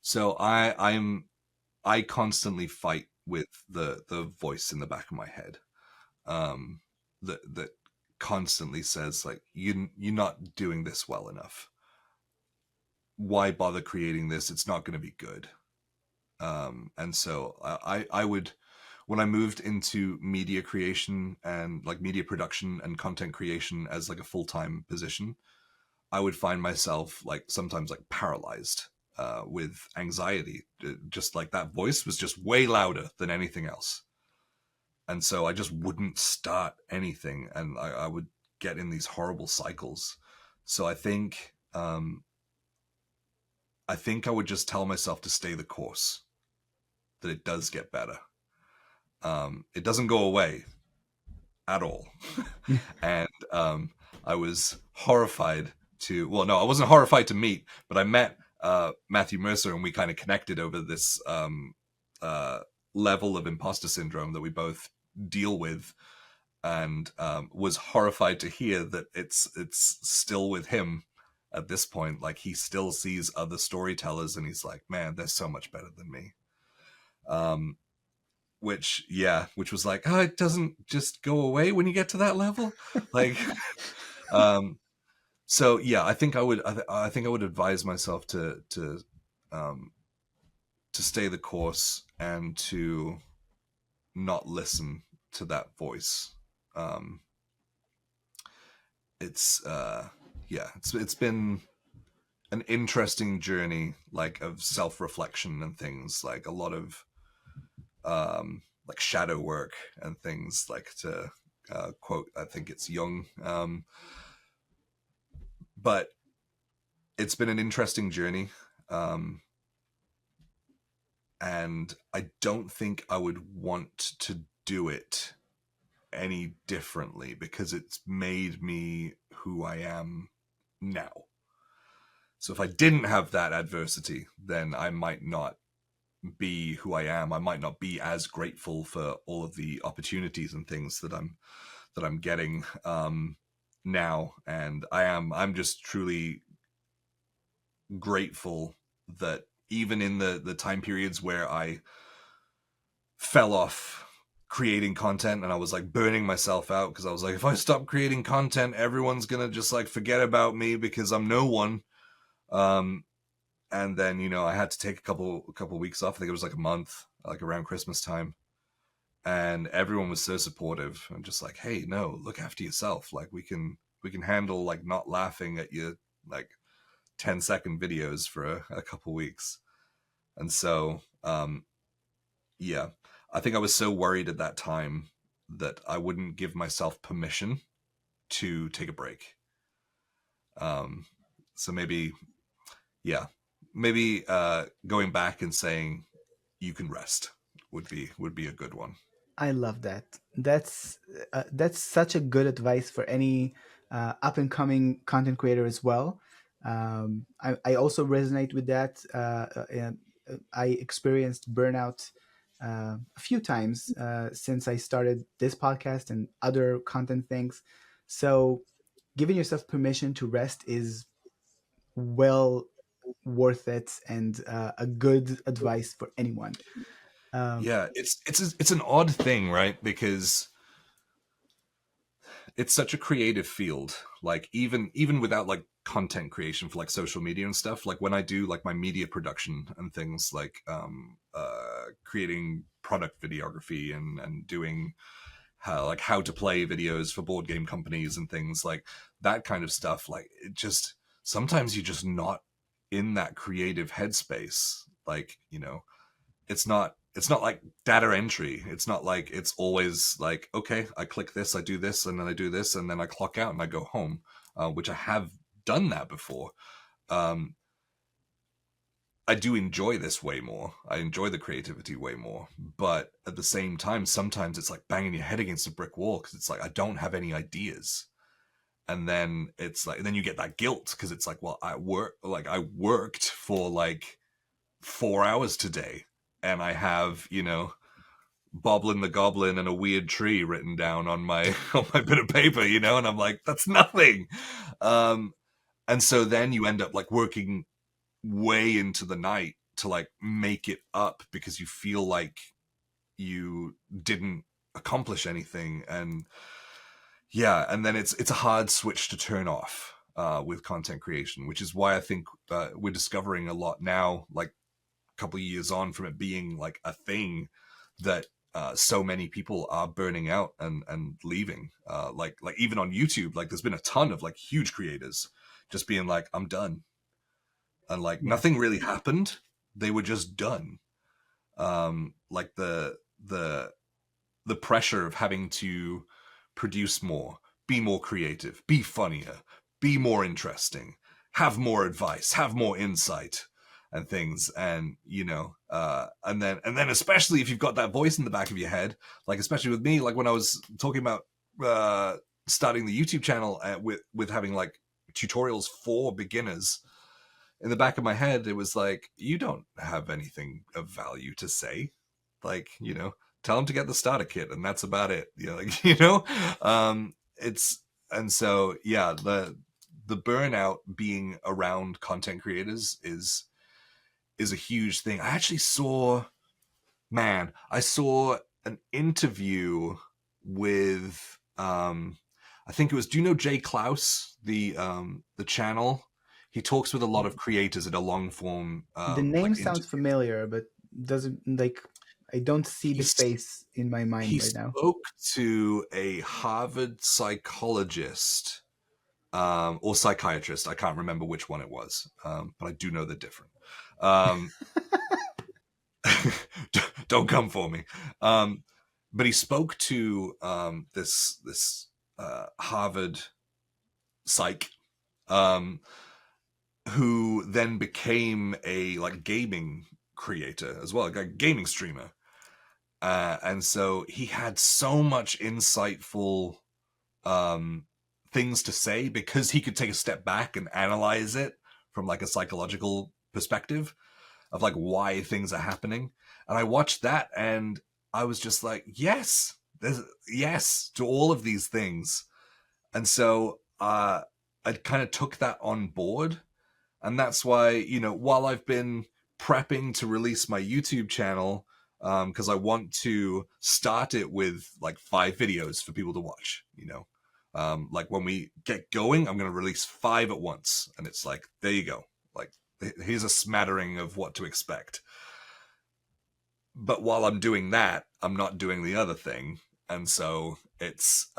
so I constantly fight with the voice in the back of my head, um, that constantly says like you're not doing this well enough. Why bother creating this? It's not going to be good. And so I would, when I moved into media creation and like media production and content creation as like a full-time position, I would find myself like sometimes like paralyzed with anxiety. Just like that voice was just way louder than anything else. And so I just wouldn't start anything, and I would get in these horrible cycles. So I think I would just tell myself to stay the course, that it does get better. It doesn't go away at all. And I was horrified to, well, no, I wasn't horrified to meet, but I met Matthew Mercer, and we kind of connected over this uh, level of imposter syndrome that we both deal with, and was horrified to hear that it's still with him at this point. Like, he still sees other storytellers and he's like, man, they're so much better than me. Which was like, oh, it doesn't just go away when you get to that level. Like, so yeah, I think I would advise myself um, to stay the course and to not listen to that voice. Um, it's it's been an interesting journey, like, of self-reflection and things, like a lot of like shadow work and things, like, to quote, I think it's Jung. But it's been an interesting journey, and I don't think I would want to do it any differently, because it's made me who I am now. So if I didn't have that adversity, then I might not be who I am. I might not be as grateful for all of the opportunities and things that I'm getting now. And I'm just truly grateful that even in the time periods where I fell off creating content and I was like burning myself out, because I was like, if I stop creating content, everyone's gonna just like forget about me because I'm no one. And then, I had to take a couple weeks off. I think it was like a month, like around Christmas time, and everyone was so supportive and just like, hey, no, look after yourself. Like, we can handle like not laughing at your like 10-second videos for a couple weeks. And so yeah, I think I was so worried at that time that I wouldn't give myself permission to take a break. So maybe, yeah, maybe going back and saying you can rest would be a good one. I love that. That's such a good advice for any up and coming content creator as well. I also resonate with that. I experienced burnout a few times since I started this podcast and other content things. So, giving yourself permission to rest is well worth it, and a good advice for anyone. Um, Yeah, it's an odd thing, right? Because it's such a creative field. Like, even without like content creation for like social media and stuff, like when I do like my media production and things, like creating product videography and doing how to play videos for board game companies and things like that kind of stuff, like, it just, sometimes you're just not in that creative headspace. Like, it's not like data entry. It's not like it's always like, okay, I click this, I do this, and then I do this, and then I clock out and I go home, which I have done that before. Um, I do enjoy this way more. I enjoy the creativity way more. But at the same time, sometimes it's like banging your head against a brick wall because it's like, I don't have any ideas. And then it's like, and then you get that guilt because it's like, well, I worked for like 4 hours today and I have, Boblin the Goblin and a weird tree written down on my on my bit of paper, and I'm like, that's nothing. And so then you end up like working way into the night to like make it up because you feel like you didn't accomplish anything. And yeah, and then it's a hard switch to turn off with content creation, which is why I think we're discovering a lot now, like a couple of years on from it being like a thing, that so many people are burning out and leaving. Like even on YouTube, like there's been a ton of like huge creators just being like, I'm done. And like nothing really happened. They were just done. Like the pressure of having to produce more, be more creative, be funnier, be more interesting, have more advice, have more insight and things. And and then especially if you've got that voice in the back of your head, like especially with me, like when I was talking about starting the YouTube channel with having like tutorials for beginners, in the back of my head it was like, you don't have anything of value to say, like, tell them to get the starter kit and that's about it. It's, and so yeah, the burnout being around content creators is a huge thing. I actually saw an interview with I think it was, do you know Jay Klaus, the channel? He talks with a lot of creators at a long form The name like sounds interview. familiar, but doesn't, like, I don't see the face in my mind He right now. spoke to a Harvard psychologist or psychiatrist. I can't remember which one it was, but I do know they're different. Don't come for me. But he spoke to this Harvard psych, who then became a like gaming creator as well, like a gaming streamer. And so he had so much insightful things to say because he could take a step back and analyze it from like a psychological perspective of like why things are happening. And I watched that and I was just like, yes, yes to all of these things. And so I kind of took that on board. And that's why, while I've been prepping to release my YouTube channel, because I want to start it with like 5 videos for people to watch, like when we get going, I'm going to release 5 at once. And it's like, there you go. Like, here's a smattering of what to expect. But while I'm doing that, I'm not doing the other thing. And so it's,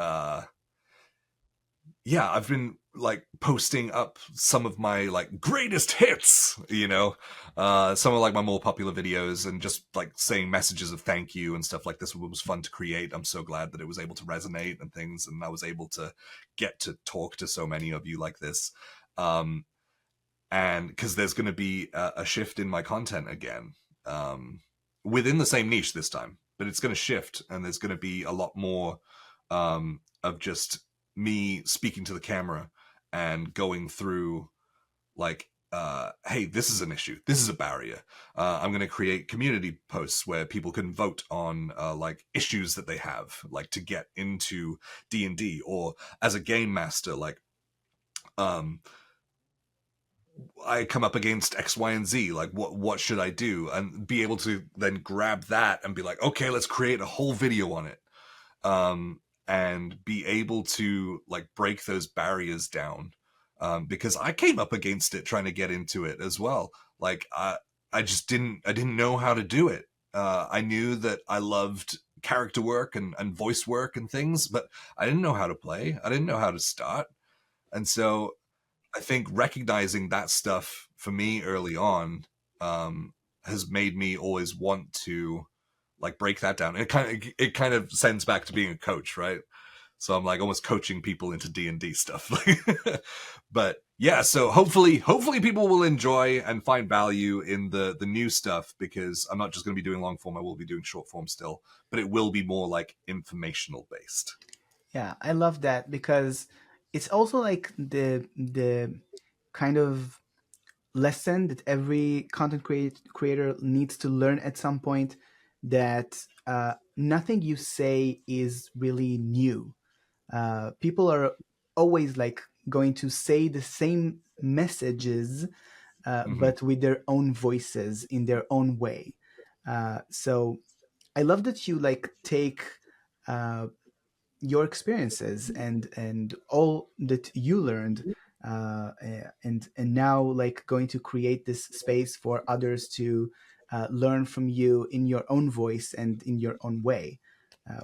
yeah, I've been like posting up some of my like greatest hits, some of like my more popular videos, and just like saying messages of thank you and stuff like this. It was fun to create. I'm so glad that it was able to resonate and things, and I was able to get to talk to so many of you like this. And because there's going to be a shift in my content again, within the same niche this time, but it's going to shift, and there's going to be a lot more of just me speaking to the camera and going through like, hey, this is an issue, this is a barrier. I'm going to create community posts where people can vote on like issues that they have, like to get into D&D, or as a game master, like I come up against X, Y, and Z. Like, what should I do? And be able to then grab that and be like, okay, let's create a whole video on it. And be able to like break those barriers down. Because I came up against it trying to get into it as well. Like, I just didn't know how to do it. I knew that I loved character work and voice work and things, but I didn't know how to play. I didn't know how to start. And so I think recognizing that stuff for me early on has made me always want to like break that down. It kind of sends back to being a coach, right? So I'm like almost coaching people into D&D stuff. But yeah, so hopefully people will enjoy and find value in the new stuff, because I'm not just going to be doing long form, I will be doing short form still, but it will be more like informational based. Yeah, I love that because it's also like the kind of lesson that every creator needs to learn at some point, that nothing you say is really new. People are always like going to say the same messages, Hmm. but with their own voices in their own way. So I love that you like take uh, your experiences and all that you learned, and now like going to create this space for others to learn from you in your own voice and in your own way,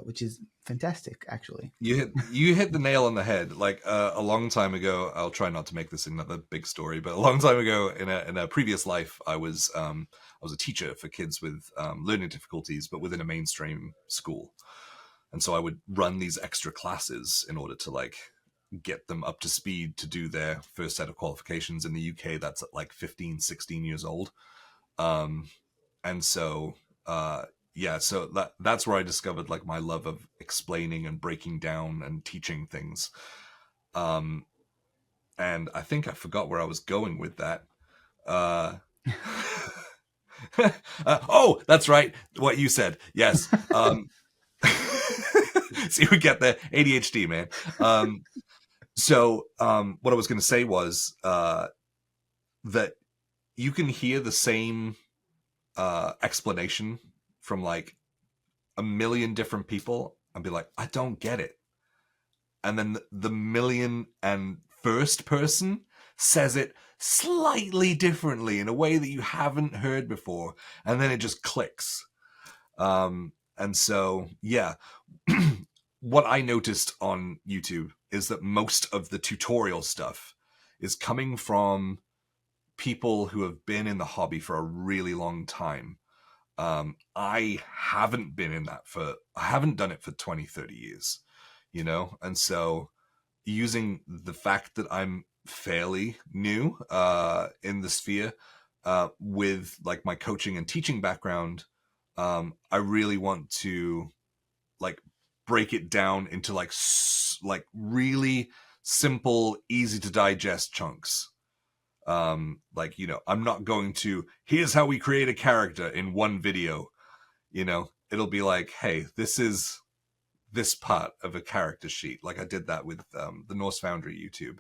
which is fantastic actually. You hit the nail on the head. Like a long time ago, I'll try not to make this another big story, but a long time ago in a previous life, I was a teacher for kids with learning difficulties, but within a mainstream school. And so I would run these extra classes in order to like get them up to speed to do their first set of qualifications. In the UK, that's at like 15, 16 years old. Um, and so yeah, so that's where I discovered like my love of explaining and breaking down and teaching things. um and I think I forgot where I was going with that. uh oh, that's right, what you said, yes. See, we get there, ADHD, man. What I was going to say was that you can hear the same explanation from like a million different people and be like, I don't get it. And then the million and first person says it slightly differently in a way that you haven't heard before. And then it just clicks. And so, yeah, what I noticed on YouTube is that most of the tutorial stuff is coming from people who have been in the hobby for a really long time. I haven't been in that for, I haven't done it for 20, 30 years, And so using the fact that I'm fairly new in the sphere, with like my coaching and teaching background, I really want to like break it down into like really simple, easy to digest chunks. Like, I'm not going to, here's how we create a character in one video. It'll be like, hey, this is this part of a character sheet, like I did that with the Norse Foundry YouTube.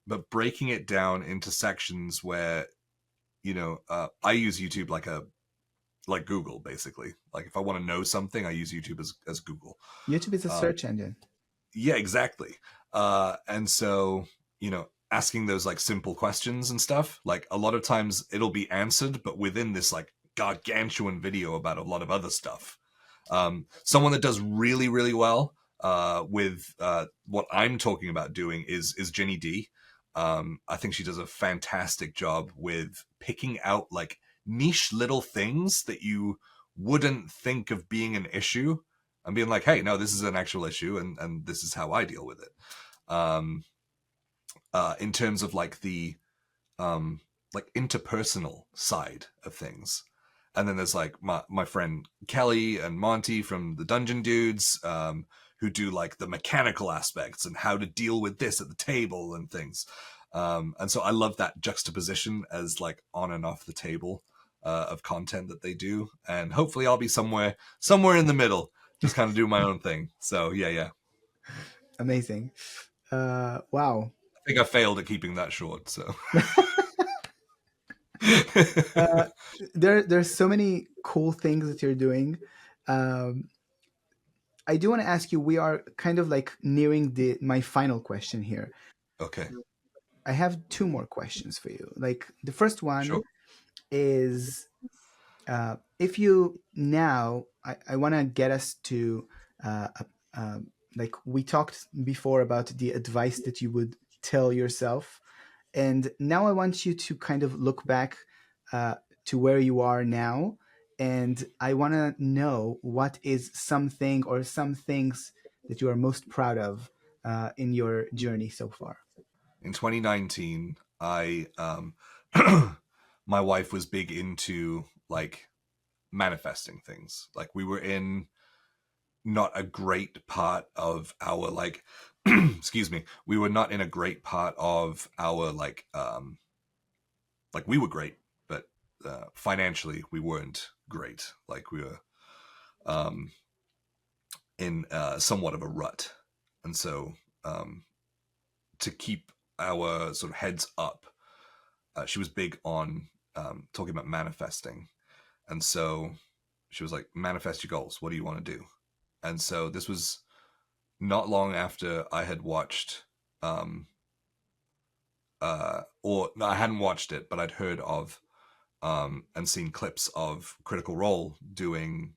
But breaking it down into sections where, I use YouTube like Google, basically. Like if I want to know something, I use YouTube as Google. YouTube is a um, search engine. yeah, exactly. And so, asking those like simple questions and stuff, like a lot of times it'll be answered, but within this like gargantuan video about a lot of other stuff. Someone that does really, really well with what I'm talking about doing is Jenny D. I think she does a fantastic job with picking out like niche little things that you wouldn't think of being an issue, and being like, hey, no, this is an actual issue, and this is how I deal with it. Um, in terms of like the like interpersonal side of things. And then there's like my friend Kelly and Monty from the Dungeon Dudes, who do like the mechanical aspects and how to deal with this at the table and things. And so I love that juxtaposition as like on and off the table of content that they do. And hopefully I'll be somewhere in the middle, just kind of do my own thing. So yeah. Amazing. Wow. I think I failed at keeping that short. So uh, there's so many cool things that you're doing. um, I do want to ask you, we are kind of like nearing the my final question here. okay, I have two more questions for you. Like the first one sure. is, if you now, I want to get us to, uh, like we talked before about the advice that you would tell yourself. And now I want you to kind of look back uh, to where you are now. And I want to know what is something or some things that you are most proud of in your journey so far. in 2019, I my wife was big into like manifesting things. Like we were in not a great part of our like excuse me, we were not in a great part of our like we were great, but financially we weren't great. Like we were um in somewhat of a rut. And so to keep our sort of heads up, she was big on talking about manifesting. And so she was like, manifest your goals. What do you want to do? And so this was not long after I had watched, or no, I hadn't watched it, but I'd heard of and seen clips of Critical Role doing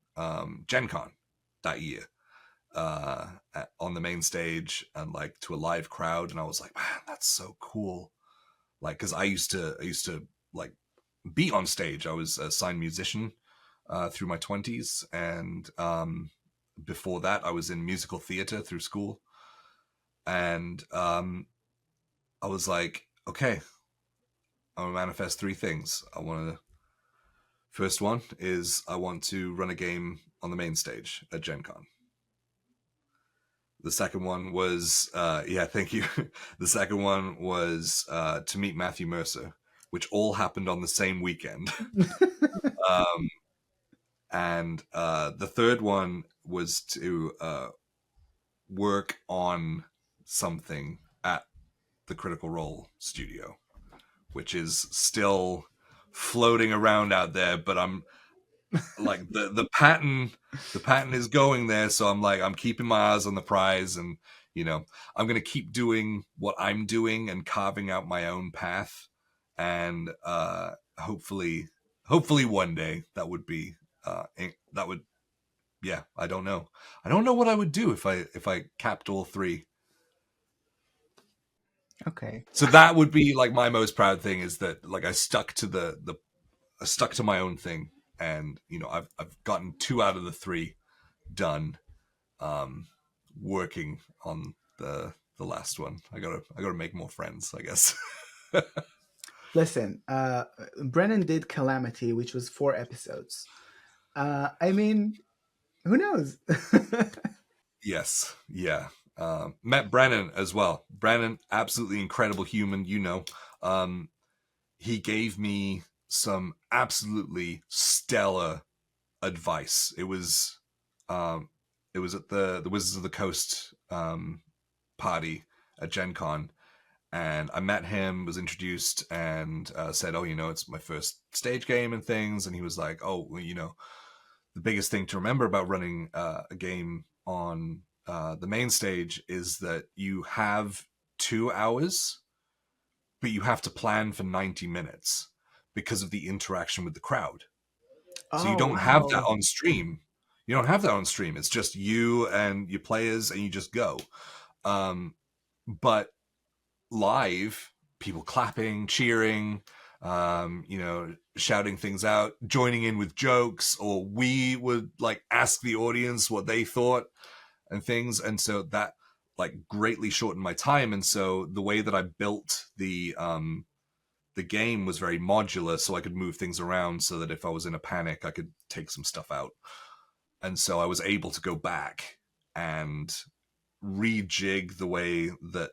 Gen Con that year on the main stage and like to a live crowd. And I was like, man, that's so cool. Like, cause I used to like be on stage. I was a signed musician through my 20s. And before that, I was in musical theater through school. And I was like, okay, I'm gonna manifest three things. First one is I want to run a game on the main stage at Gen Con. The second one was, yeah, thank you. The second one was to meet Matthew Mercer, which all happened on the same weekend. And the third one was to work on something at the Critical Role studio, which is still floating around out there, but I'm like the patent is going there, so I'm keeping my eyes on the prize, and I'm gonna keep doing what I'm doing and carving out my own path, and hopefully one day that would be that would yeah, I don't know what I would do if I capped all three. Okay. So that would be like my most proud thing, is that like I stuck to I stuck to my own thing, and I've gotten 2 out of the 3 done, working on the last one. I gotta make more friends, I guess. Listen, Brennan did Calamity, which was 4 episodes. I mean, who knows? Yes, yeah. Met Brennan as well. Brennan, absolutely incredible human. He gave me some absolutely stellar advice. Um, it was at the Wizards of the Coast party at Gen Con, and I met him, was introduced, and said, "Oh, it's my first stage game and things." And he was like, "Oh, well, the biggest thing to remember about running a game on the main stage is that you have 2 hours, but you have to plan for 90 minutes because of the interaction with the crowd. So you Oh, don't have that wow. on stream. You don't have that on stream. It's just you and your players, and you just go. But live, people clapping, cheering, shouting things out, joining in with jokes, or we would like ask the audience what they thought and things. And so that like greatly shortened my time. And so the way that I built the game was very modular, so I could move things around so that if I was in a panic, I could take some stuff out. And so I was able to go back and rejig the way that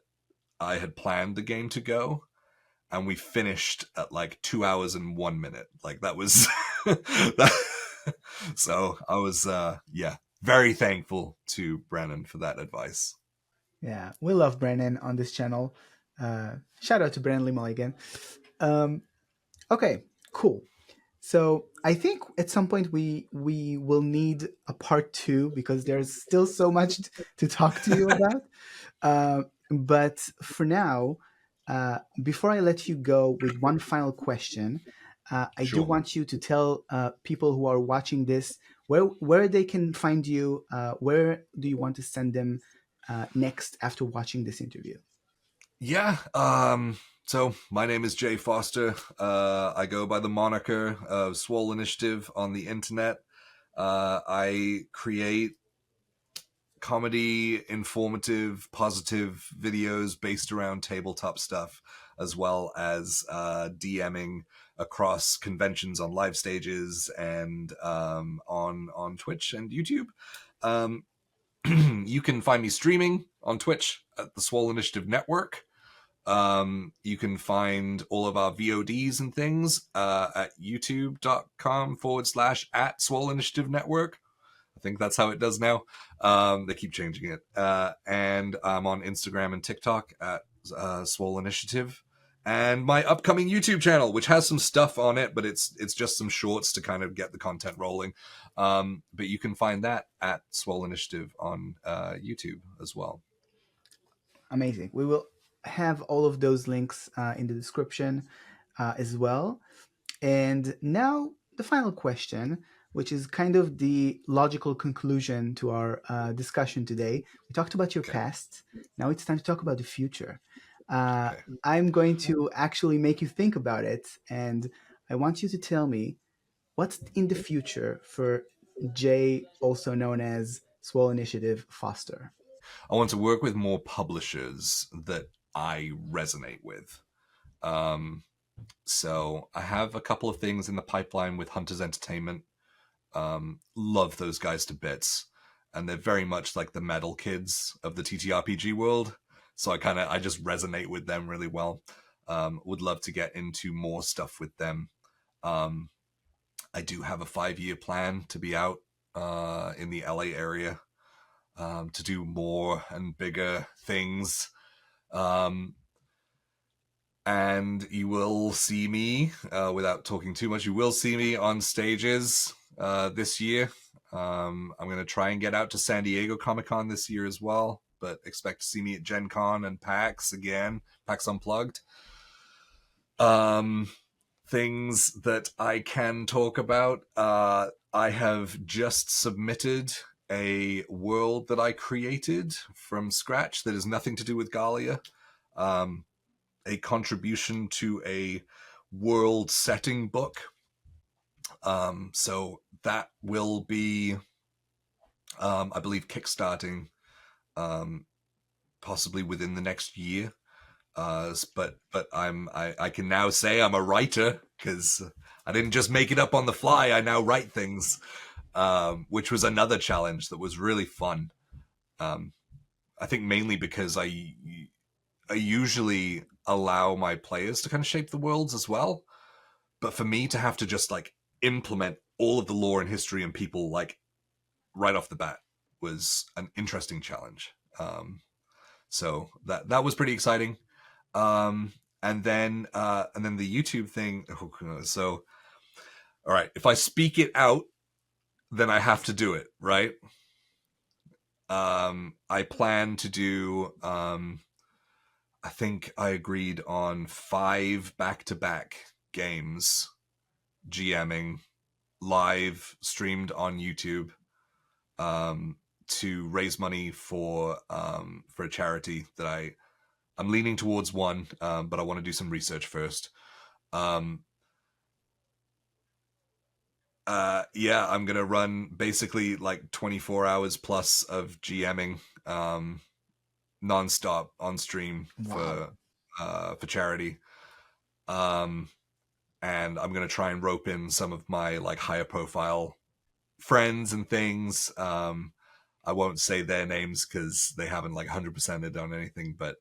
I had planned the game to go, and we finished at like 2 hours and 1 minute. Like that was that. So I was very thankful to Brennan for that advice. Yeah, we love Brennan on this channel. Shout out to Brennan Lee Mulligan. Um, okay, cool. So I think at some point we will need a part 2 because there's still so much to talk to you about. But for now, before I let you go with one final question, I do Sure. want you to tell people who are watching this where they can find you. Where do you want to send them next after watching this interview? Yeah. So my name is Jay Foster. I go by the moniker of Swole Initiative on the internet. I create comedy, informative, positive videos based around tabletop stuff, as well as DMing across conventions on live stages and on Twitch and YouTube. You can find me streaming on Twitch at the Swole Initiative Network. You can find all of our VODs and things at youtube.com/at Swole Initiative Network. I think that's how it does now. They keep changing it. And I'm on Instagram and TikTok at Swole Initiative. And my upcoming YouTube channel, which has some stuff on it, but it's just some shorts to kind of get the content rolling. But you can find that at Swole Initiative on YouTube as well. Amazing. We will have all of those links in the description as well. And now the final question, which is kind of the logical conclusion to our discussion today. We talked about your past. Now it's time to talk about the future. I'm going to actually make you think about it, and I want you to tell me what's in the future for Jay, also known as Swole Initiative Foster. I want to work with more publishers that I resonate with. So I have a couple of things in the pipeline with Hunters Entertainment. Love those guys to bits, and they're very much like the metal kids of the TTRPG world. So I just resonate with them really well. Would love to get into more stuff with them. I do have a 5-year plan to be out in the LA area to do more and bigger things. And you will see me, without talking too much, you will see me on stages this year. I'm going to try and get out to San Diego Comic-Con this year as well, but expect to see me at Gen Con and PAX again, PAX Unplugged. Things that I can talk about. I have just submitted a world that I created from scratch that has nothing to do with Galia. A contribution to a world setting book. So that will be, I believe, kickstarting possibly within the next year. But I can now say I'm a writer because I didn't just make it up on the fly. I now write things, which was another challenge that was really fun. I think mainly because I usually allow my players to kind of shape the worlds as well. But for me to have to just like implement all of the lore and history and people like right off the bat was an interesting challenge. So that was pretty exciting. And then the YouTube thing. So, all right, if I speak it out, then I have to do it, right? I plan to do, I think I agreed on 5 back-to-back games, GMing, live, streamed on YouTube, to raise money for a charity that I'm leaning towards one, but I want to do some research first. Yeah, I'm going to run basically like 24 hours plus of GMing, nonstop on stream. Wow. For charity. And I'm going to try and rope in some of my like higher profile friends and things. I won't say their names because they haven't like 100%ed on anything, but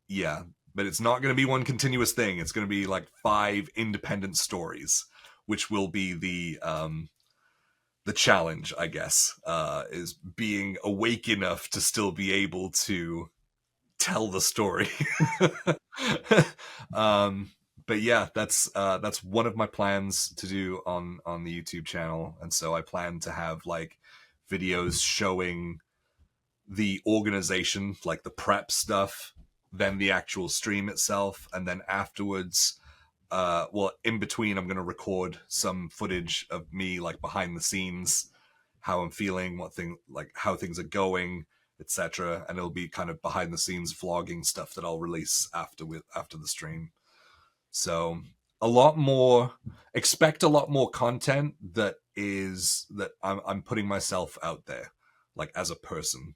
yeah, but it's not going to be one continuous thing. It's going to be like 5 independent stories, which will be the challenge, I guess, is being awake enough to still be able to tell the story. But yeah, that's one of my plans to do on the YouTube channel, and so I plan to have like videos showing the organization, like the prep stuff, then the actual stream itself, and then afterwards, in between, I'm going to record some footage of me like behind the scenes, how I'm feeling, how things are going, etc. And it'll be kind of behind the scenes vlogging stuff that I'll release after the stream. So expect a lot more content that I'm putting myself out there. like as a person,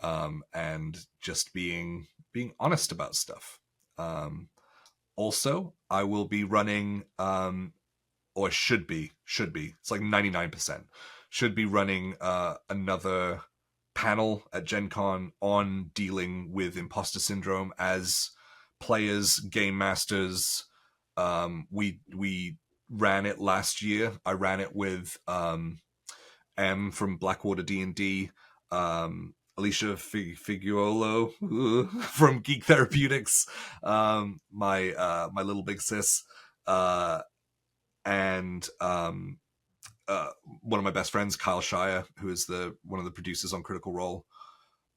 and just being honest about stuff. Also, I will be running, or should be, it's like 99%, should be running another panel at Gen Con on dealing with imposter syndrome as players, game masters. We ran it last year. I ran it with M from Blackwater D&D, Alicia Figuolo from Geek Therapeutics, my little big sis, and one of my best friends, Kyle Shire, who is one of the producers on Critical Role.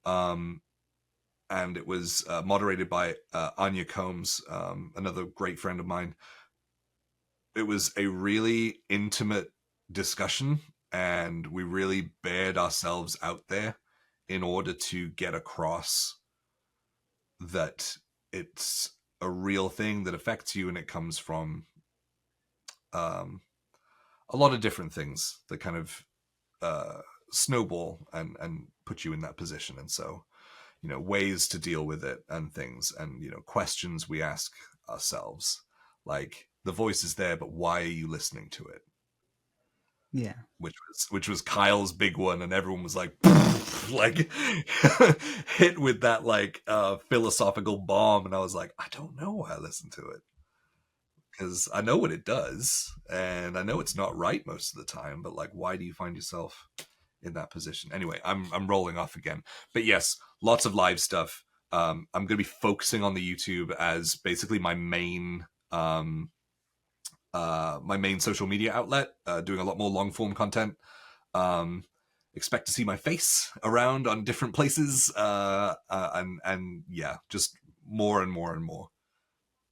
And it was moderated by Anya Combs, another great friend of mine. It was a really intimate discussion, and we really bared ourselves out there in order to get across that it's a real thing that affects you, and it comes from a lot of different things that kind of snowball and put you in that position. And so, ways to deal with it and things, and questions we ask ourselves, like, the voice is there, but why are you listening to it? Yeah. Which was Kyle's big one, and everyone was like like hit with that like philosophical bomb, and I was like, I don't know why I listen to it, because I know what it does, and I know it's not right most of the time, but like, why do you find yourself in that position? Anyway, I'm rolling off again, but yes, lots of live stuff. I'm going to be focusing on the YouTube as basically my main social media outlet, doing a lot more long form content. Expect to see my face around on different places, and yeah, just more and more and more.